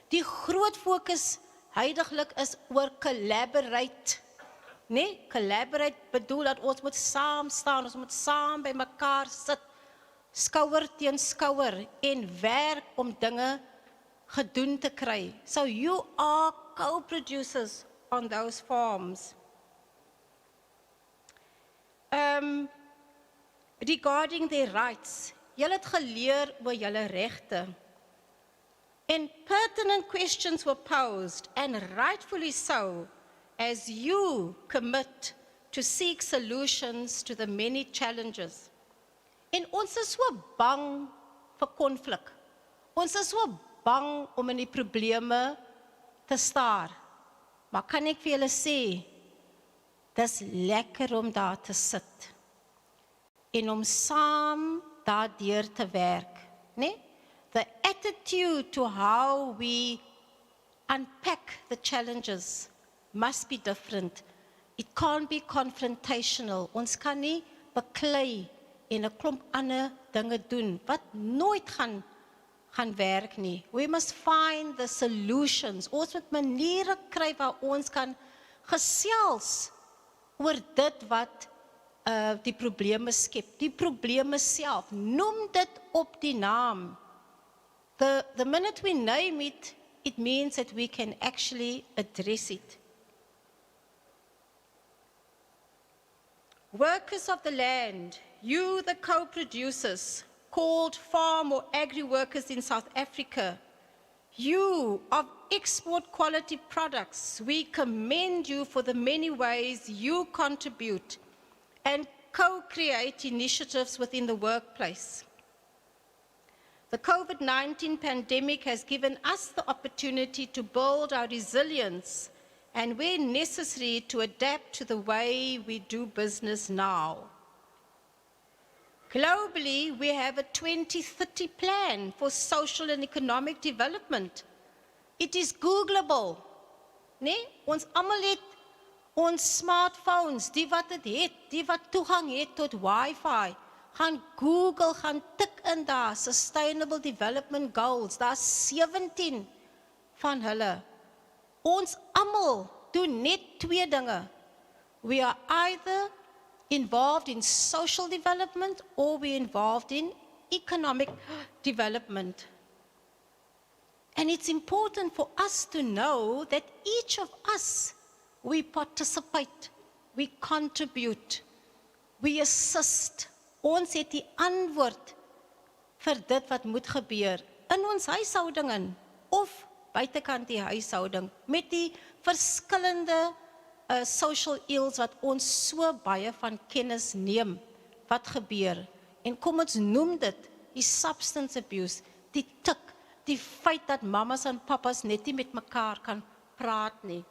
die groot fokus huidiglik is oor collaborate. Nee, collaborate bedoel dat ons moet saam staan, ons moet saam by mekaar sit, skouer teen skouer en werk om dinge gedoen te kry. So you are co-producers on those farms. Regarding their rights, julle het geleer oor julle regte. And pertinent questions were posed, and rightfully so, as you commit to seek solutions to the many challenges. En ons is so bang vir konflik. Ons is so bang om in die probleme te staar. Maar kan ek vir julle sê, dis lekker om daar te sit en om saam daardeur te werk, né? The attitude to how we unpack the challenges must be different. It can't be confrontational. Ons kan nie beklei en 'n klomp ander dinge doen wat nooit gaan werk nie. We must find the solutions. Ons moet maniere kry waar ons kan gesels oor dit wat die probleme skep. Die probleme self. Noem dit op die naam. The minute we name it, it means that we can actually address it. Workers of the land, you the co-producers, called farm or agri-workers in South Africa, you of export quality products, we commend you for the many ways you contribute and co-create initiatives within the workplace. The COVID-19 pandemic has given us the opportunity to build our resilience and where necessary to adapt to the way we do business now. Globally, we have a 2030 plan for social and economic development. It is Googleable. Nee? Ons almal het ons smartphones, die wat het, die wat toegang het tot Wi-Fi. gaan Google, gaan tik in daar, Sustainable Development Goals, daar 17 van hulle. Ons almal doen net 2 dinge. We are either involved in social development or we're involved in economic development. And it's important for us to know that each of us, we participate, we contribute, we assist. Ons het die antwoord vir dit wat moet gebeur in ons huishouding in, of buitekant die huishouding, met die verskillende social ills wat ons so baie van kennis neem, wat gebeur. En kom ons noem dit, die substance abuse, die tik, die feit dat mamas en papas net nie met mekaar kan praat nie.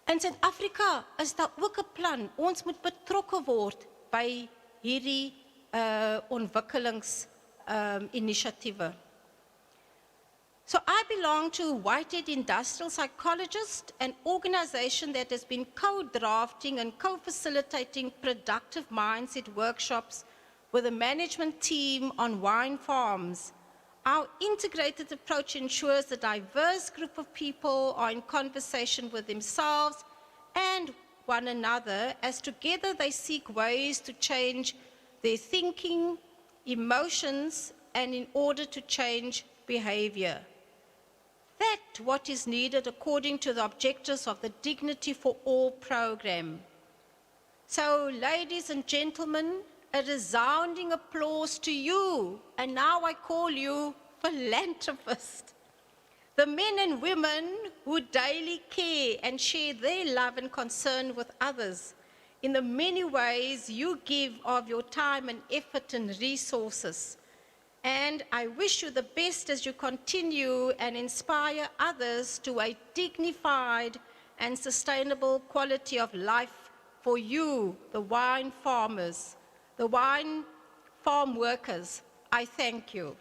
In Suid-Afrika is daar ook 'n plan, ons moet betrokke word by hierdie ontwikkelingsinisiatiewe. So I belong to Whitehead Industrial Psychologists, an organization that has been co-drafting and co-facilitating productive mindset workshops with a management team on wine farms. Our integrated approach ensures a diverse group of people are in conversation with themselves and one another as together they seek ways to change their thinking, emotions, and in order to change behavior. That's what is needed according to the objectives of the Dignity for All program. So, ladies and gentlemen, a resounding applause to you, and now I call you philanthropists. The men and women who daily care and share their love and concern with others in the many ways you give of your time and effort and resources. And I wish you the best as you continue and inspire others to a dignified and sustainable quality of life for you, the wine farmers, the wine farm workers. I thank you.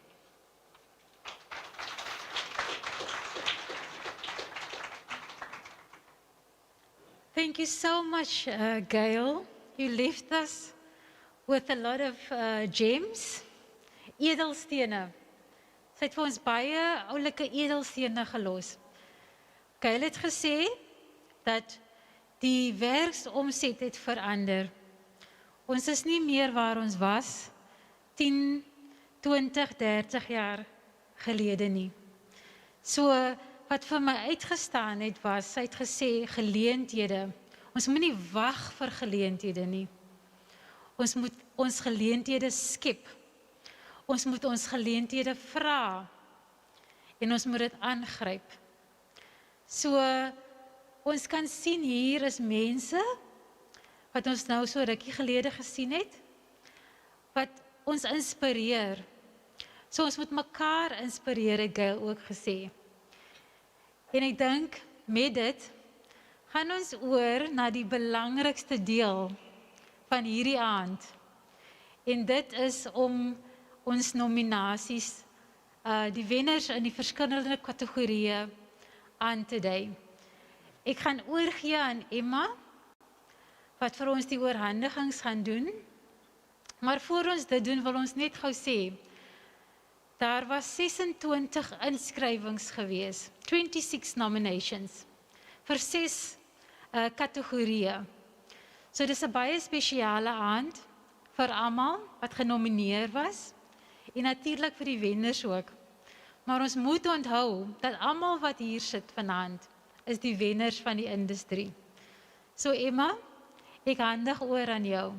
Thank you so much, Gail. You left us with a lot of gems, edelstene. Sy het vir ons baie oulike edelstene gelos. Gail het gesê dat die werksomset het verander. Ons is nie meer waar ons was 10, 20, 30 jaar gelede nie. So wat vir my uitgestaan het was, sy het gesê geleenthede. Ons moet nie wag vir geleenthede nie. Ons moet ons geleenthede skep. Ons moet ons geleenthede vra en ons moet dit aangryp. So ons kan sien hier is mense wat ons nou so rukkie gelede gesien het, wat ons inspireer. So ons moet mekaar inspireer, het Gail ook gesê. En ek dink met dit gaan ons oor na die belangrikste deel van hierdie aand. En dit is om ons nominasies, die wenners in die verskillende kategorieë aan te dui. Ek gaan oorgee aan Emma, wat vir ons die oorhandigings gaan doen. Maar voor ons dit doen, wil ons net gou sê, daar was 26 inskrywings gewees, 26 nominations, vir 6 kategorieë. So dis 'n baie spesiale aand vir almal wat genomineer was, en natuurlik vir die wenners ook. Maar ons moet onthou, dat almal wat hier sit vanaand, is die wenners van die industrie. So Emma, ek handig oor aan jou.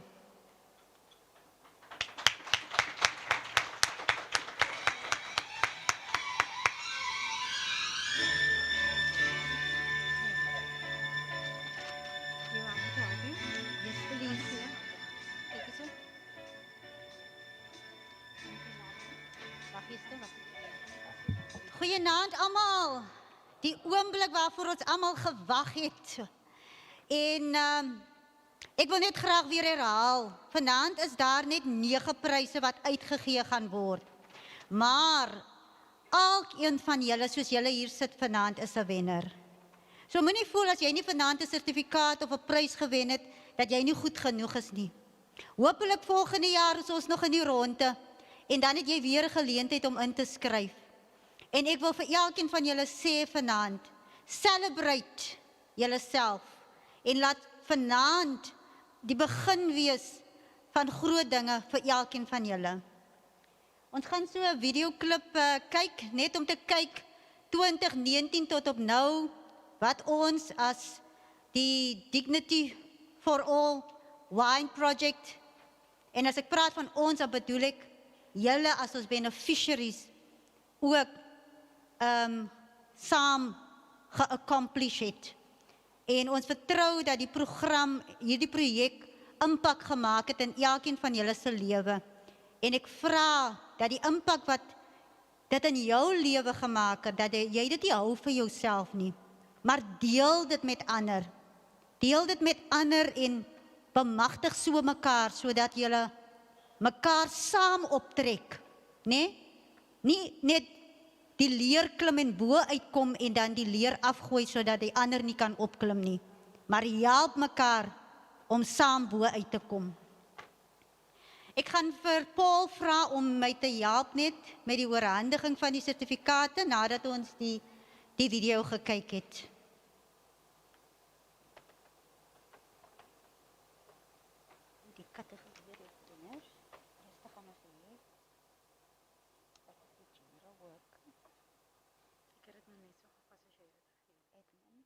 Goeienaand almal. Die oomblik waarvoor ons almal gewag het. En ek wil net graag weer herhaal. Vanaand is daar net 9 pryse wat uitgegee gaan word. Maar elkeen van julle, soos julle hier sit vanaand, is 'n wenner. So moenie voel as jy nie vanaand 'n sertifikaat of 'n prys gewen het, dat jy nie goed genoeg is nie. Hoopelik volgende jaar is ons nog in die ronde en dan het jy weer 'n geleentheid om in te skryf. En ek wil vir elkeen van julle sê vanaand, celebrate julleself en laat vanaand die begin wees van groot dinge vir elkeen van julle. Ons gaan so 'n videoklip kyk, net om te kyk 2019 tot op nou, wat ons as die Dignity for All Wine Project, en as ek praat van ons, dan bedoel ek julle as ons beneficiaries ook saam ge-accomplish het. En ons vertrou dat die program, hierdie projek, impak gemaak het in elkeen van julle se lewe. En ek vra dat die impak wat dit in jou lewe gemaak het, dat jy dit nie hou vir jouself nie, maar deel dit met ander. Deel dit met ander en bemagtig so mekaar, sodat julle mekaar saam optrek, né? Nie net die leer klim en bo uitkom en dan die leer afgooi sodat die ander nie kan opklim nie, maar help mekaar om saam bo uit te kom. Ek gaan vir Paul vra om my te help net met die oorhandiging van die sertifikate nadat ons die video gekyk het. Die kategorie retainers, rustig aan ons hê. Wat is die general work? Ek het dit nou net so gepas as jy dit gegee. Admin.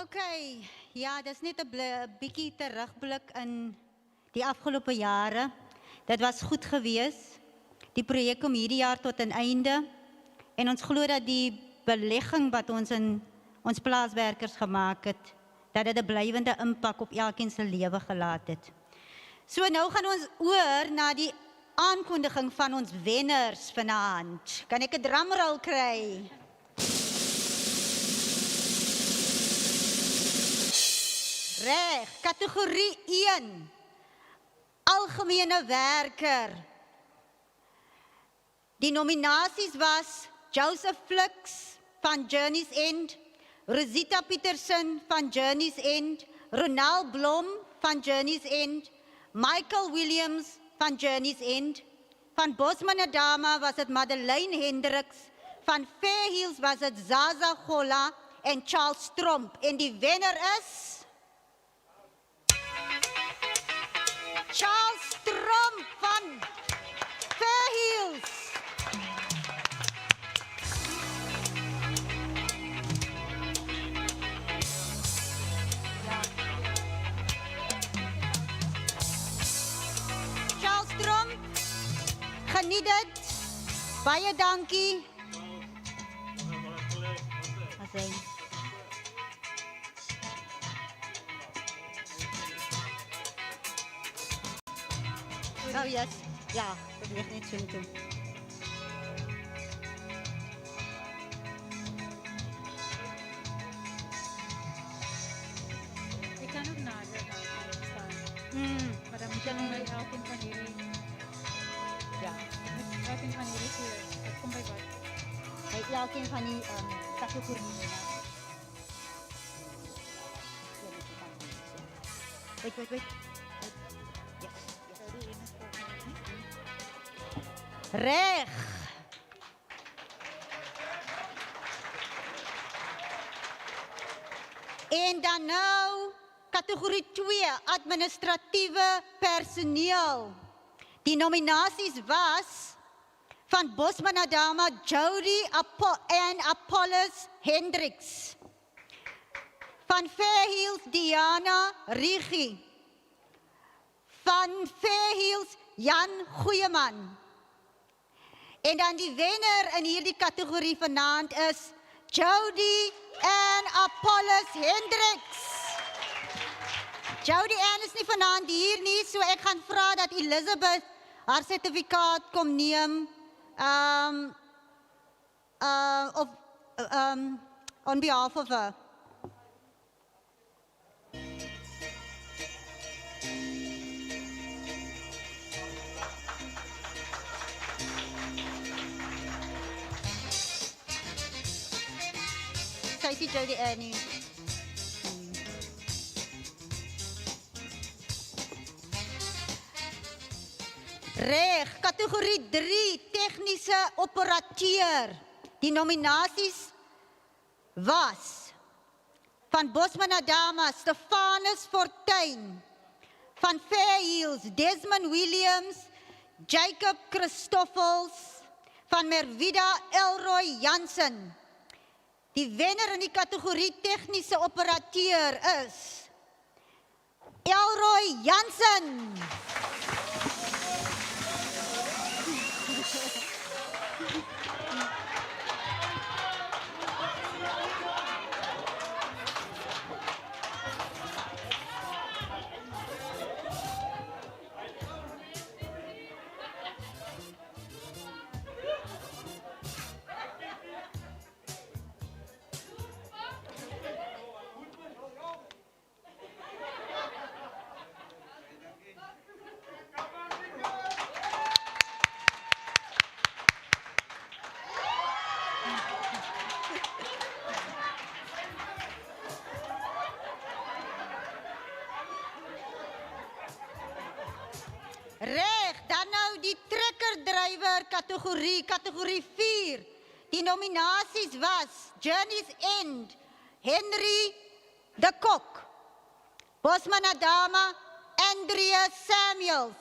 Okay, ja, dis net 'n bietjie terugblik in die afgelope jare. Dit was goed geweest. Die projek kom hierdie jaar tot 'n einde en ons glo dat die belegging wat ons in ons plaaswerkers gemaak het, dat dit 'n blywende impak op elkeen se lewe gelaat het. So nou gaan ons oor na die aankondiging van ons wenners vanaand. Kan ek 'n drumroll kry? Reg, kategorie 1. Algemene werker. Die nominasies was Joseph Flix van Journey's End, Rosita Peterson van Journey's End, Ronald Blom van Journey's End, Michael Williams van Journey's End, van Bosmanadama was het Madeleine Hendricks, van Fairhills was het Zaza Gola en Charles Tromp. En die wenner is Charles Tromp van Fairhills. Charles Tromp, geniet dit. Baie dankie. Asai. Oh yes, ja, beweeg net so toe. Ik kan ook nader staan. Maar dan moet je nog bij elkeen van jullie. Ja. Met elkeen van jullie keer. Dat komt bij wat. Bij elkeen van die categorieën. Wait. Reg. En dan nou categorie 2, administratieve personeel. Die nominasies was van Bosmanadama, Jody en Apollos Hendricks. Van Fairhills, Diana Rigi. Van Fairhills, Jan Goeieman. En dan die wenner in hierdie kategorie vanaand is Jody en Apollos Hendricks. Jody Ann is nie vanaand hier nie, so ek gaan vra dat Elizabeth haar sertifikaat kom neem. On behalf of her. Sy is Jody Annie. Reg, kategorie 3, tegniese operateur. Die nominasies was van Bosmanadama, Stefanus Fortuin, van Fairhills, Desmond Williams, Jacob Christoffels, van Merwida Elroy Jansen. Die wenner in die kategorie tegniese operateur is Elroy Jansen. Reg, dan nou die trekkerdrywer kategorie 4. Die nominasies was Journey's End, Henry de Kok, Bosmanadama, Andrea Samuels,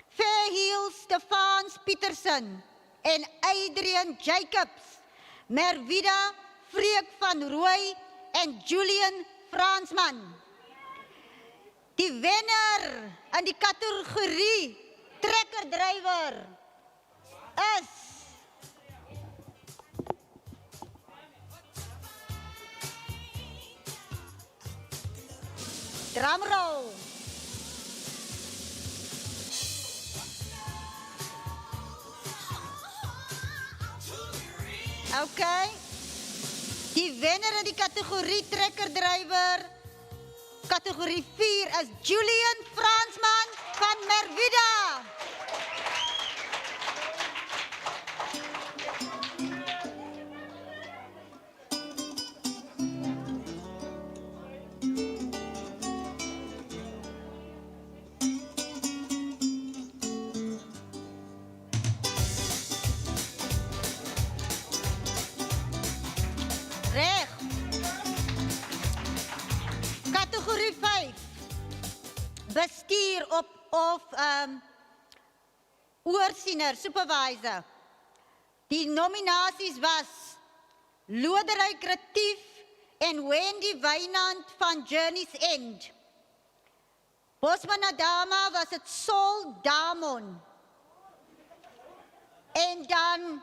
Fairhills, Stefans Peterson en Adrian Jacobs, Merwida Freek van Rooi en Julian Fransman. Die wenner in die kategorie trekkerdrywer is drumroll. Okay. Die wenner in die kategorie trekkerdrywer, kategorie 4 is Julian Fransman van Merwida. Reg. Kategorie 5. Bestuur of oorsiener, supervisor. Die nominasies was Loderyk Retief en Wendy Wynand van Journey's End. Bosman Adama was het Sol Damon. En dan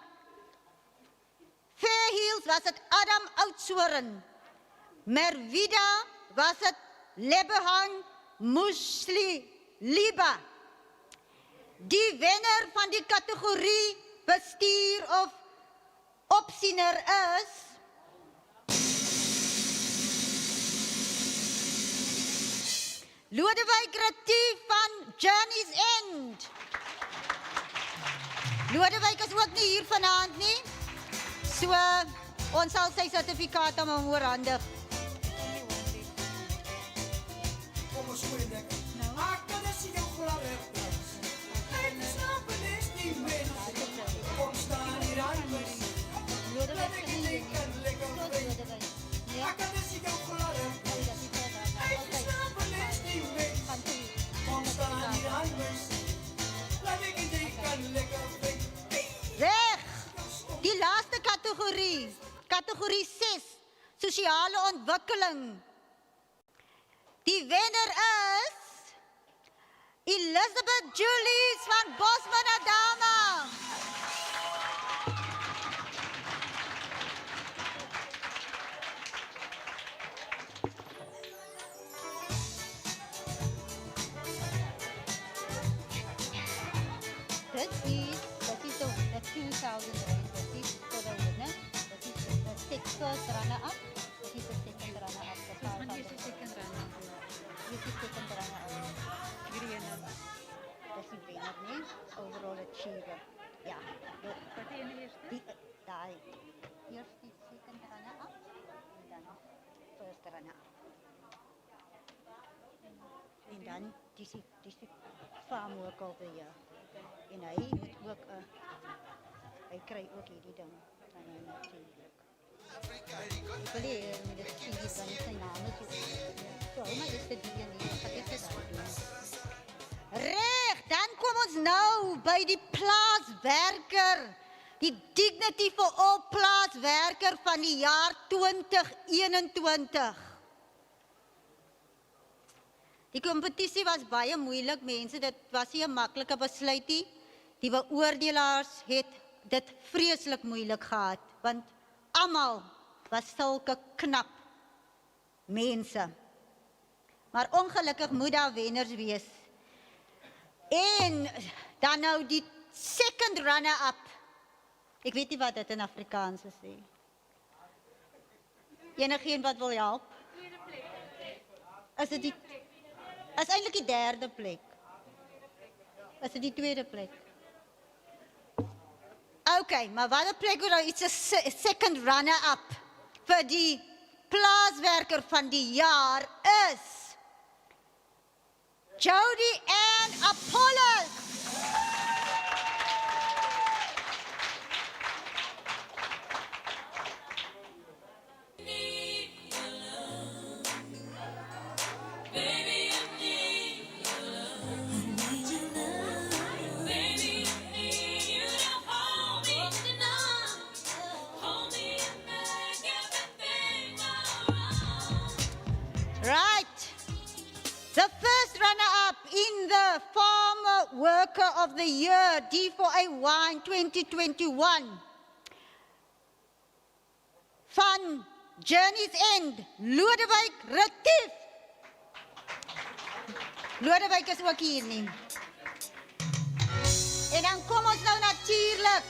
Fairhill was het Adam Oudtshoorn. Merwida was het Lebehan Musli Liba. Die wenner van die kategorie bestuur of opsiener is Lodewyk Retief van Journey's End. Lodewyk is ook nie hier vanaand nie. So, ons sal sy sertifikaat aan hom oorhandig. Kom ons gooi lekker. Ek kan as jy jou glas ek snap het nie meer. Kom staan hier aan my. Laat ek lekker lekker. Ek kan as jy jou glas ek snap het nie meer. Kom staan hier aan my. Laat ek lekker. Reg! Die laaste kategorie, kategorie 6, sosiale ontwikkeling. Die wenner is Elizabeth Julies van Bosman Adama. That is the 2,000 rand. That is for the winner. That is the first runner-up. That is the second runner-up. Wanneer is die second runner-up? This is second runner-up. Hierdie ene. Dat is die winner, nee? Overall achiever. Ja. Wat die ene eerste? Die. Eerst die second runner-up. En dan first runner-up. En dan die farm work of the year. En hy het ook hy kry ook hierdie ding van hy natuurlijk. Ek wil met die sien dan sy naam is. So, maar is dit die nie, wat ek dit doen. Reg, dan kom ons nou by die plaaswerker. Die Dignity for All plaaswerker van die jaar 2021. Die kompetisie was baie moeilik, mense, dit was nie 'n maklike besluit nie. Die beoordelaars het dit vreeslik moeilik gehad, want almal was sulke knap mense. Maar ongelukkig moet daar wenners wees. En dan nou die second runner-up. Ek weet nie wat dit in Afrikaans is nie. Enigeen wat wil help? Tweede plek. Is dit eintlik die derde plek? Is dit die tweede plek? Okay, maar wat 'n plek nou iets 'n second runner-up vir die plaaswerker van die jaar is Jody Ann Apollos. Farmer Worker of the Year, D4A1 2021. Van Journey's End, Lodewijk Retief. Lodewijk is ook hier nie. En dan kom ons nou natuurlijk.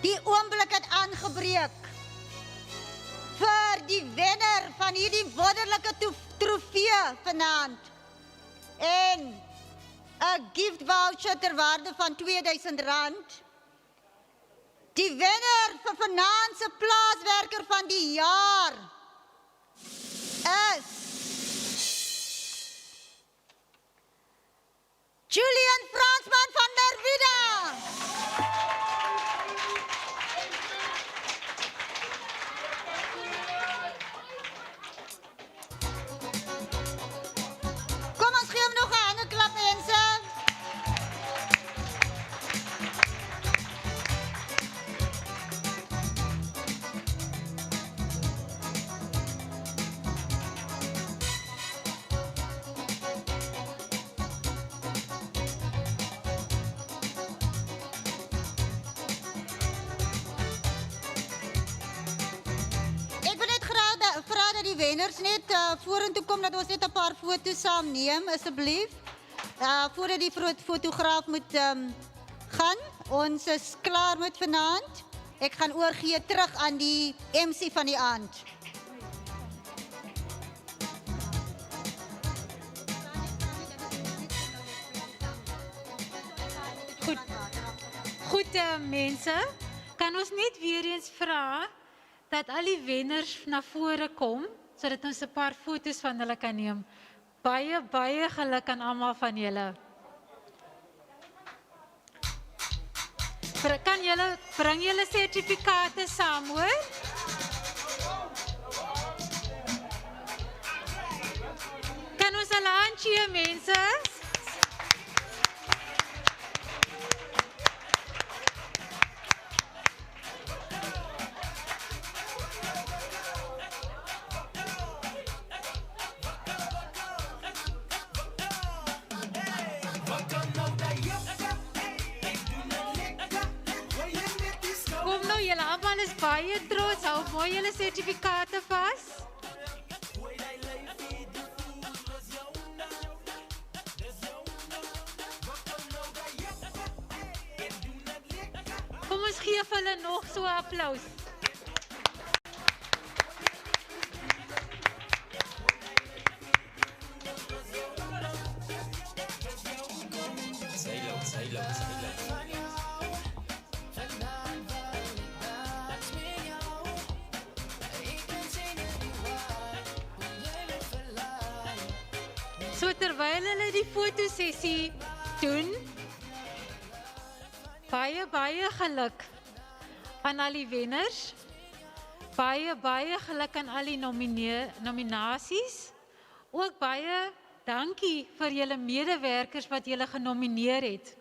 Die oomblik het aangebreek. Vir die wenner van hierdie wonderlike trofee vanaand. En 'n gift voucher ter waarde van R2000. Die wenner vir vanaand se plaaswerker van die jaar is Julian Fransman van Merwede. Kom ons gee hom nog 'n handeklap, mense. Wenners net vorentoe kom dat ons net 'n paar foto's saam neem asseblief. Voordat die fotograaf moet gaan. Ons is klaar met vanaand. Ek gaan oorgee terug aan die MC van die aand. Goed mense, kan ons net weer eens vra dat al die wenners na vore kom, sodat ons 'n paar foto's van hulle kan neem. Baie geluk aan almal van julle. Kan julle bring julle sertifikate saam, hoor? Kan ons hulle handjie, mense? Baie trots, hou mooi julle sertifikate vas. Kom ons gee vir hulle nog so 'n applaus. So terwyl hulle die fotosessie doen, baie geluk aan al die wenners. Baie geluk aan al die nominasies. Ook baie dankie vir julle medewerkers wat julle genomineer het.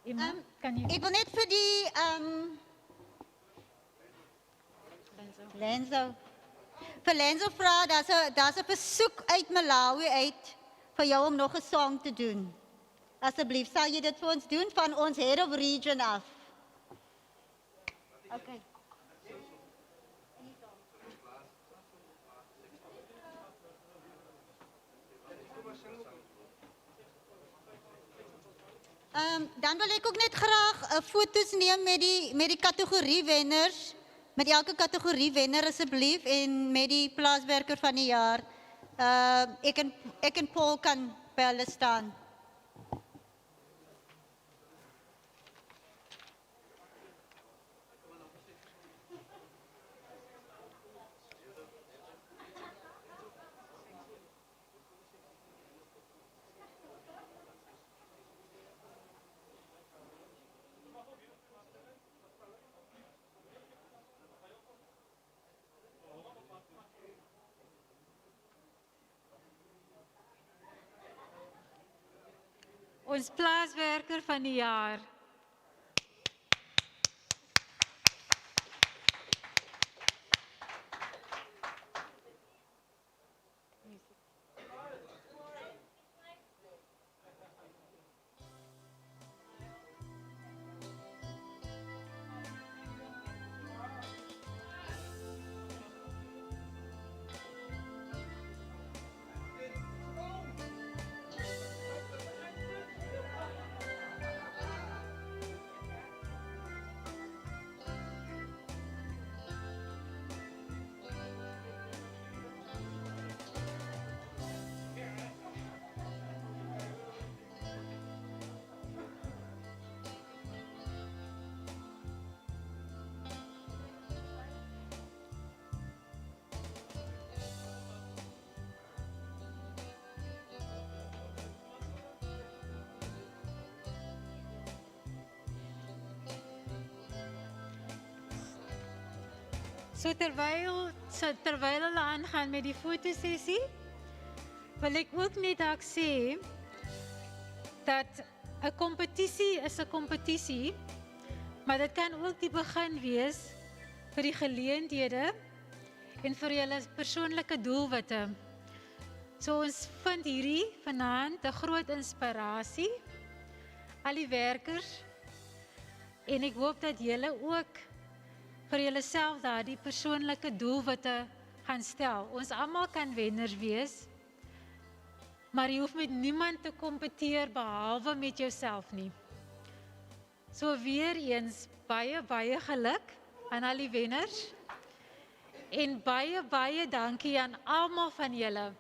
Ek wil net vir die Lenzo. Vir Lenzo vra, daar's 'n versoek uit Malawi uit vir jou om nog 'n song te doen. Asseblief, sal jy dit vir ons doen van ons head of region af? Okay. Dan wil ek ook net graag foto's neem met die kategorie wenners. Met elke kategorie wenner asseblief en met die plaaswerker van die jaar. Ek en Paul kan by hulle staan. Ons plaaswerker van die jaar. So terwyl hulle aangaan met die fotosessie, wil ek ook net dalk sê dat 'n kompetisie is 'n kompetisie, maar dit kan ook die begin wees vir die geleenthede en vir julle persoonlike doelwitte. So ons vind hierdie vanaand 'n groot inspirasie, al die werkers, en ek hoop dat julle ook vir julleself daardie persoonlike doelwitte gaan stel. Ons almal kan wenners wees, maar jy hoef met niemand te kompeteer behalwe met jouself nie. So weer eens baie geluk aan al die wenners en baie dankie aan almal van julle.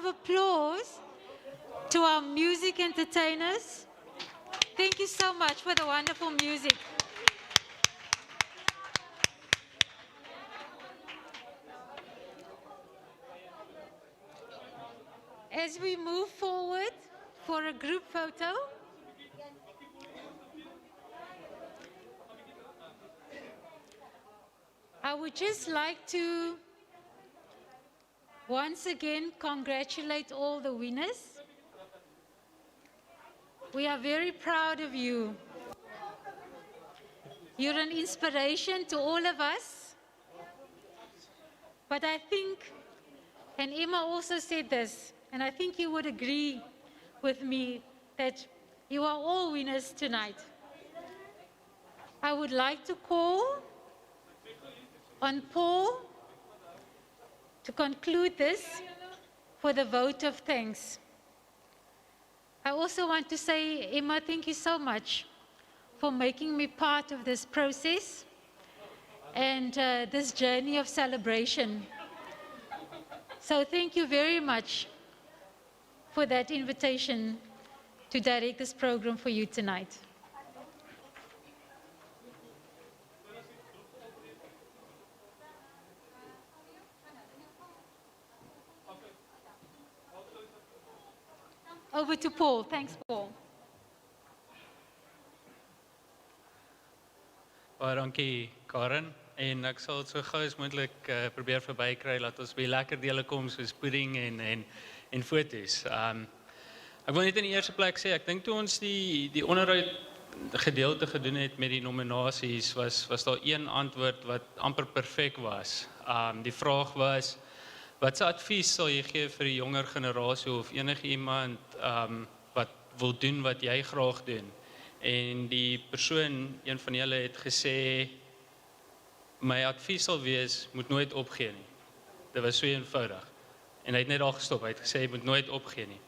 of applause to our music entertainers. Thank you so much for the wonderful music. As we move forward for a group photo, I would just like to once again congratulate all the winners. We are very proud of you. You're an inspiration to all of us. But I think, and Emma also said this, and I think you would agree with me that you are all winners tonight. I would like to call on Paul to conclude this for the vote of thanks. I also want to say, Emma, thank you so much for making me part of this process and this journey of celebration. So thank you very much for that invitation to direct this program for you tonight. Over to Paul. Thanks, Paul. Baie dankie, Karen. En ek sal so gou as moontlik probeer verbykry dat ons by lekker dele kom soos pudding en foto's. Ek wil net in die eerste plek sê ek dink toe ons die onderhoud gedeelte gedoen het met die nominasies was daar een antwoord wat amper perfek was. Die vraag was wat se advies sal jy gee vir die jonger generasie of enige iemand wat wil doen wat jy graag doen? En die persoon, een van julle het gesê, my advies sal wees, moet nooit opgee nie. Dit was so eenvoudig. En hy het net al gestop, hy het gesê, moet nooit opgee nie.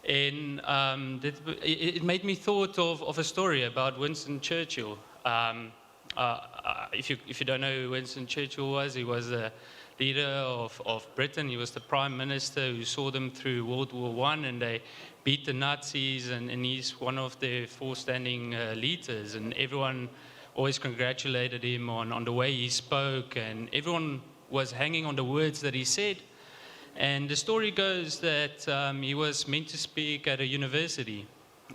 En it made me thought of a story about Winston Churchill. If you don't know who Winston Churchill was, he was the leader of Britain. He was the prime minister who saw them through World War I, and they beat the Nazis, and he's one of the four standing leaders, and everyone always congratulated him on the way he spoke, and everyone was hanging on the words that he said. And the story goes that he was meant to speak at a university,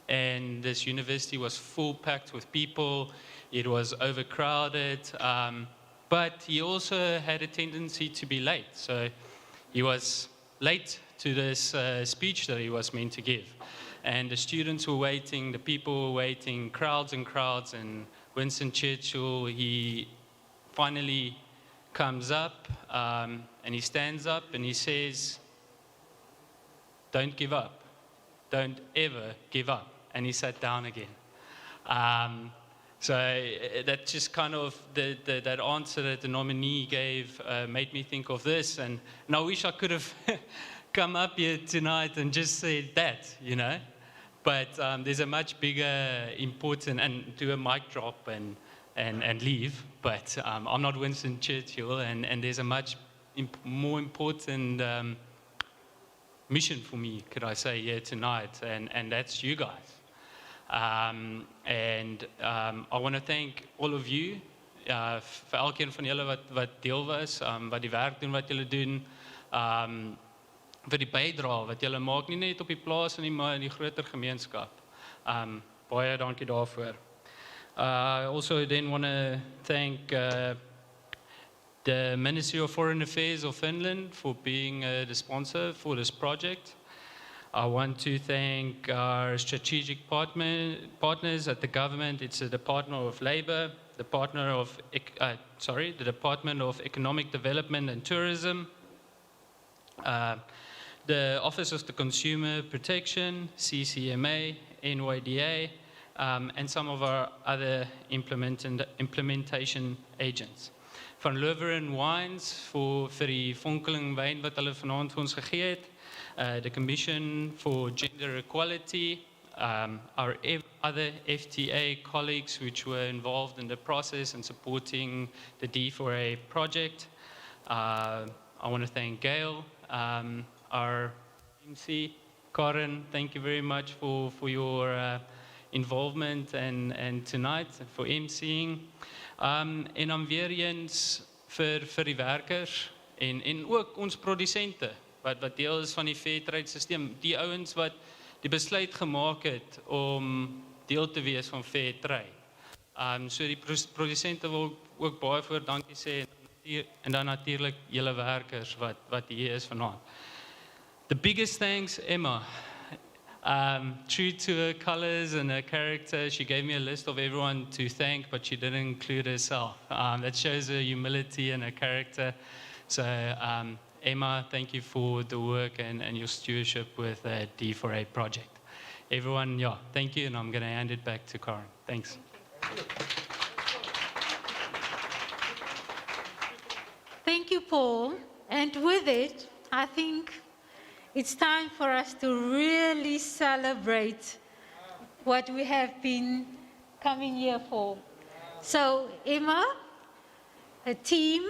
and this university was full packed with people. It was overcrowded, but he also had a tendency to be late. So he was late to this speech that he was meant to give. And the students were waiting, the people were waiting, crowds and crowds, and Winston Churchill, he finally comes up and he stands up and he says, don't give up. Don't ever give up. And he sat down again. So that just kind of, that answer that the nominee gave made me think of this. And I wish I could have come up here tonight and just said that, you know. But there's a much bigger, important, and do a mic drop and leave. But I'm not Winston Churchill, and there's a much more important mission for me, could I say, here tonight, and that's you guys. And I want to thank all of you, vir elkeen van julle wat deel was, wat die werk doen wat julle doen, vir die bydrae wat julle maak, nie net op die plaas nie, maar in die groter gemeenskap. Baie dankie daarvoor. I also then want to thank the Ministry of Foreign Affairs of Finland for being the sponsor for this project. I want to thank our strategic partners at the government. It's the Department of Labour, the Department of Economic Development and Tourism, the Office of the Consumer Protection, CCMA, NYDA, and some of our other implementation agents. Van Leuven Wines vir die vonkeling wyn wat hulle vanaand vir ons gegee het. The Commission for Gender Equality, our other FTA colleagues which were involved in the process and supporting the D4A project. I want to thank Gail, our MC. Karen, thank you very much for your involvement and tonight for MCing. En dan weer eens vir die werkers en ook ons produsente wat deel is van die Fairtrade systeem, die ouens wat die besluit gemaak het om deel te wees van Fairtrade. So die produsente wil ook baie voor dankie sê en dan natuurlik julle werkers wat hier is vanaand. The biggest thanks, Emma. True to her colors and her character, she gave me a list of everyone to thank, but she didn't include herself. That shows her humility and her character. So, Emma, thank you for the work and your stewardship with the D4A project. Everyone, yeah, thank you, and I'm going to hand it back to Karen. Thanks. Thank you, Paul. And with it, I think it's time for us to really celebrate what we have been coming here for. So, Emma, her team,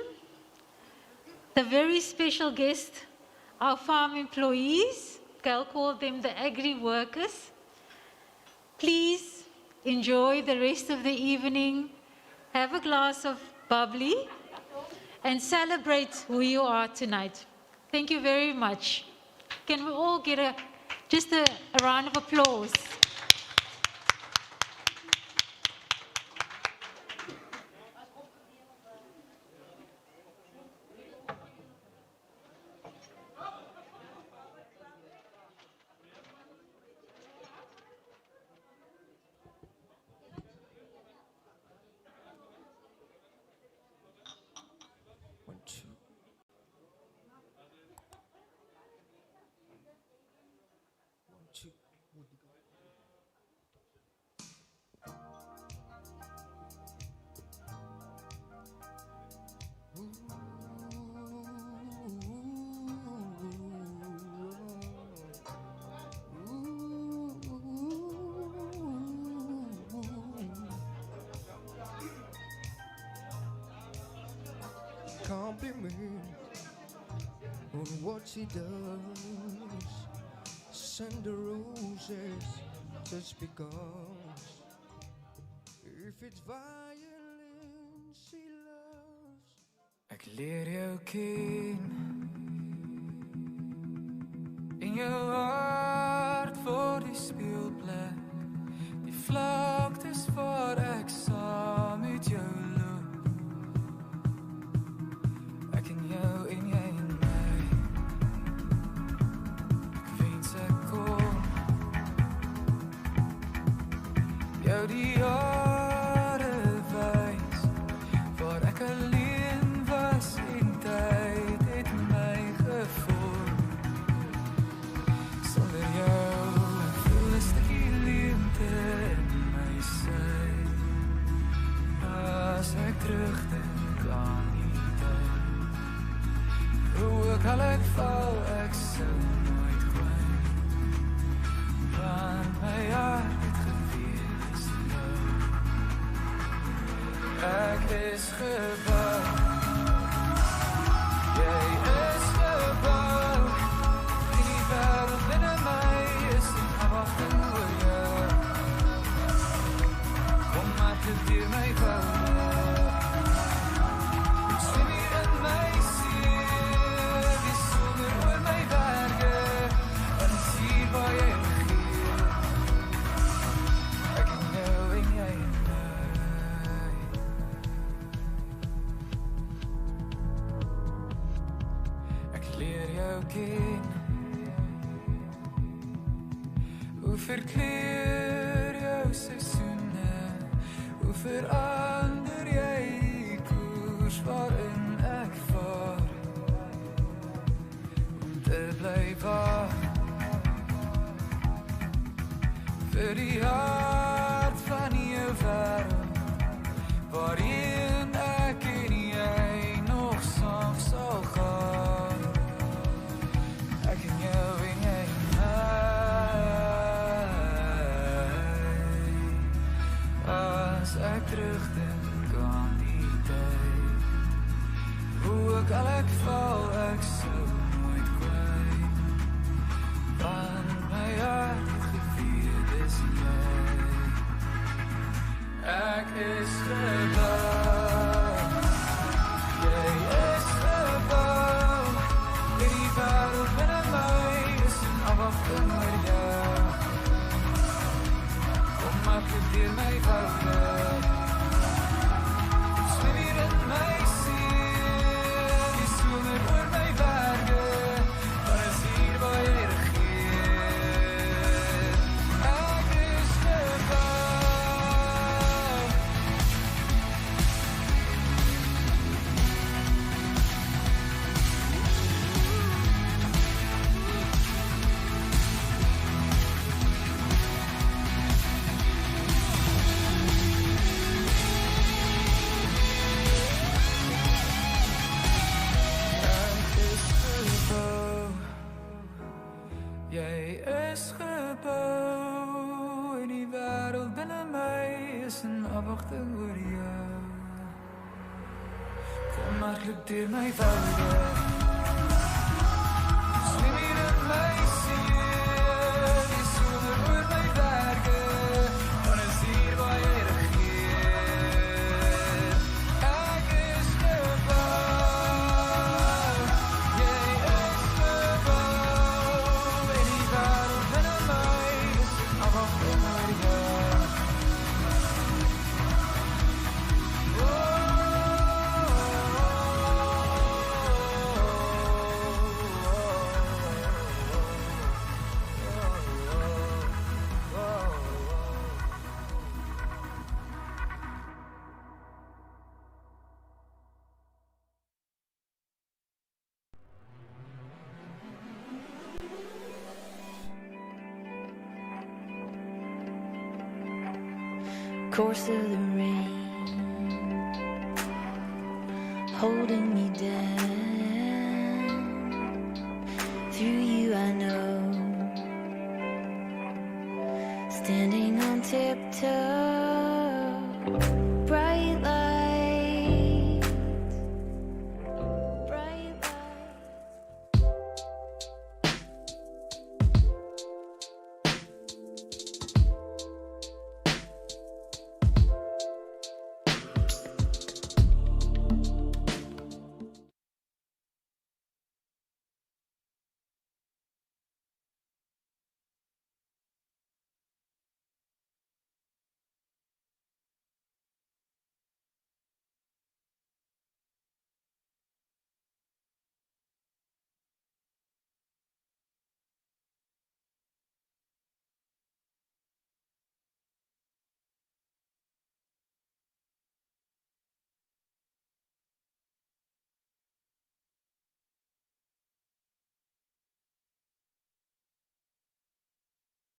the very special guest, our farm employees, I'll call them the agri workers. Please enjoy the rest of the evening, have a glass of bubbly, and celebrate who you are tonight. Thank you very much. Can we all get just a round of applause? Compliment on what she does. Send the roses just because. If it's violin she loves. Ek leer jou ken in jou hart voor die speelplek, die vlaktes waar ek saam met jou loop. Ek en jou en jy en my. Ek wens ek kon jou die jare wys waar ek alleen was en tyd het my gevorm. Sonder jou voel 'n stukkie leemte in my sy. As ek terugdink aan die tyd, hoe ook al ek val, ek sou nooit kwyt. Want my hart het gewees jou. Ek is gebou. Jy is gebou. En die wêreld binne my is in afwagting oor jou. Kom maar deur my wou. Swem hier in my see, die somer oor my berge, en is hier waar jy regeer. Ek en jou en jy en my. Ek leer jou ken. Hoe verkleur jou seisoene, hoe verander jy die koers waarin ek vaar, om te bly waak vir die hart van jou wêreld, waarin ek en jy nog saam sal gaan. Ek en jou en jy en my. As ek terugdink aan die tyd, hoe ook al ek val, ek sou nooit kwyt. Jy is gebou en die wêreld binne my is in afwagting oor jou. Kom maar loop deur my woude. Swem hier in my see, die somer oor my berge, van is hier waar jy regeer. Ek is gebou, jy is gebou, en die wêreld binne my is afwagting oor jou. Course of the rain holding me down. Through you I know, standing on tiptoe.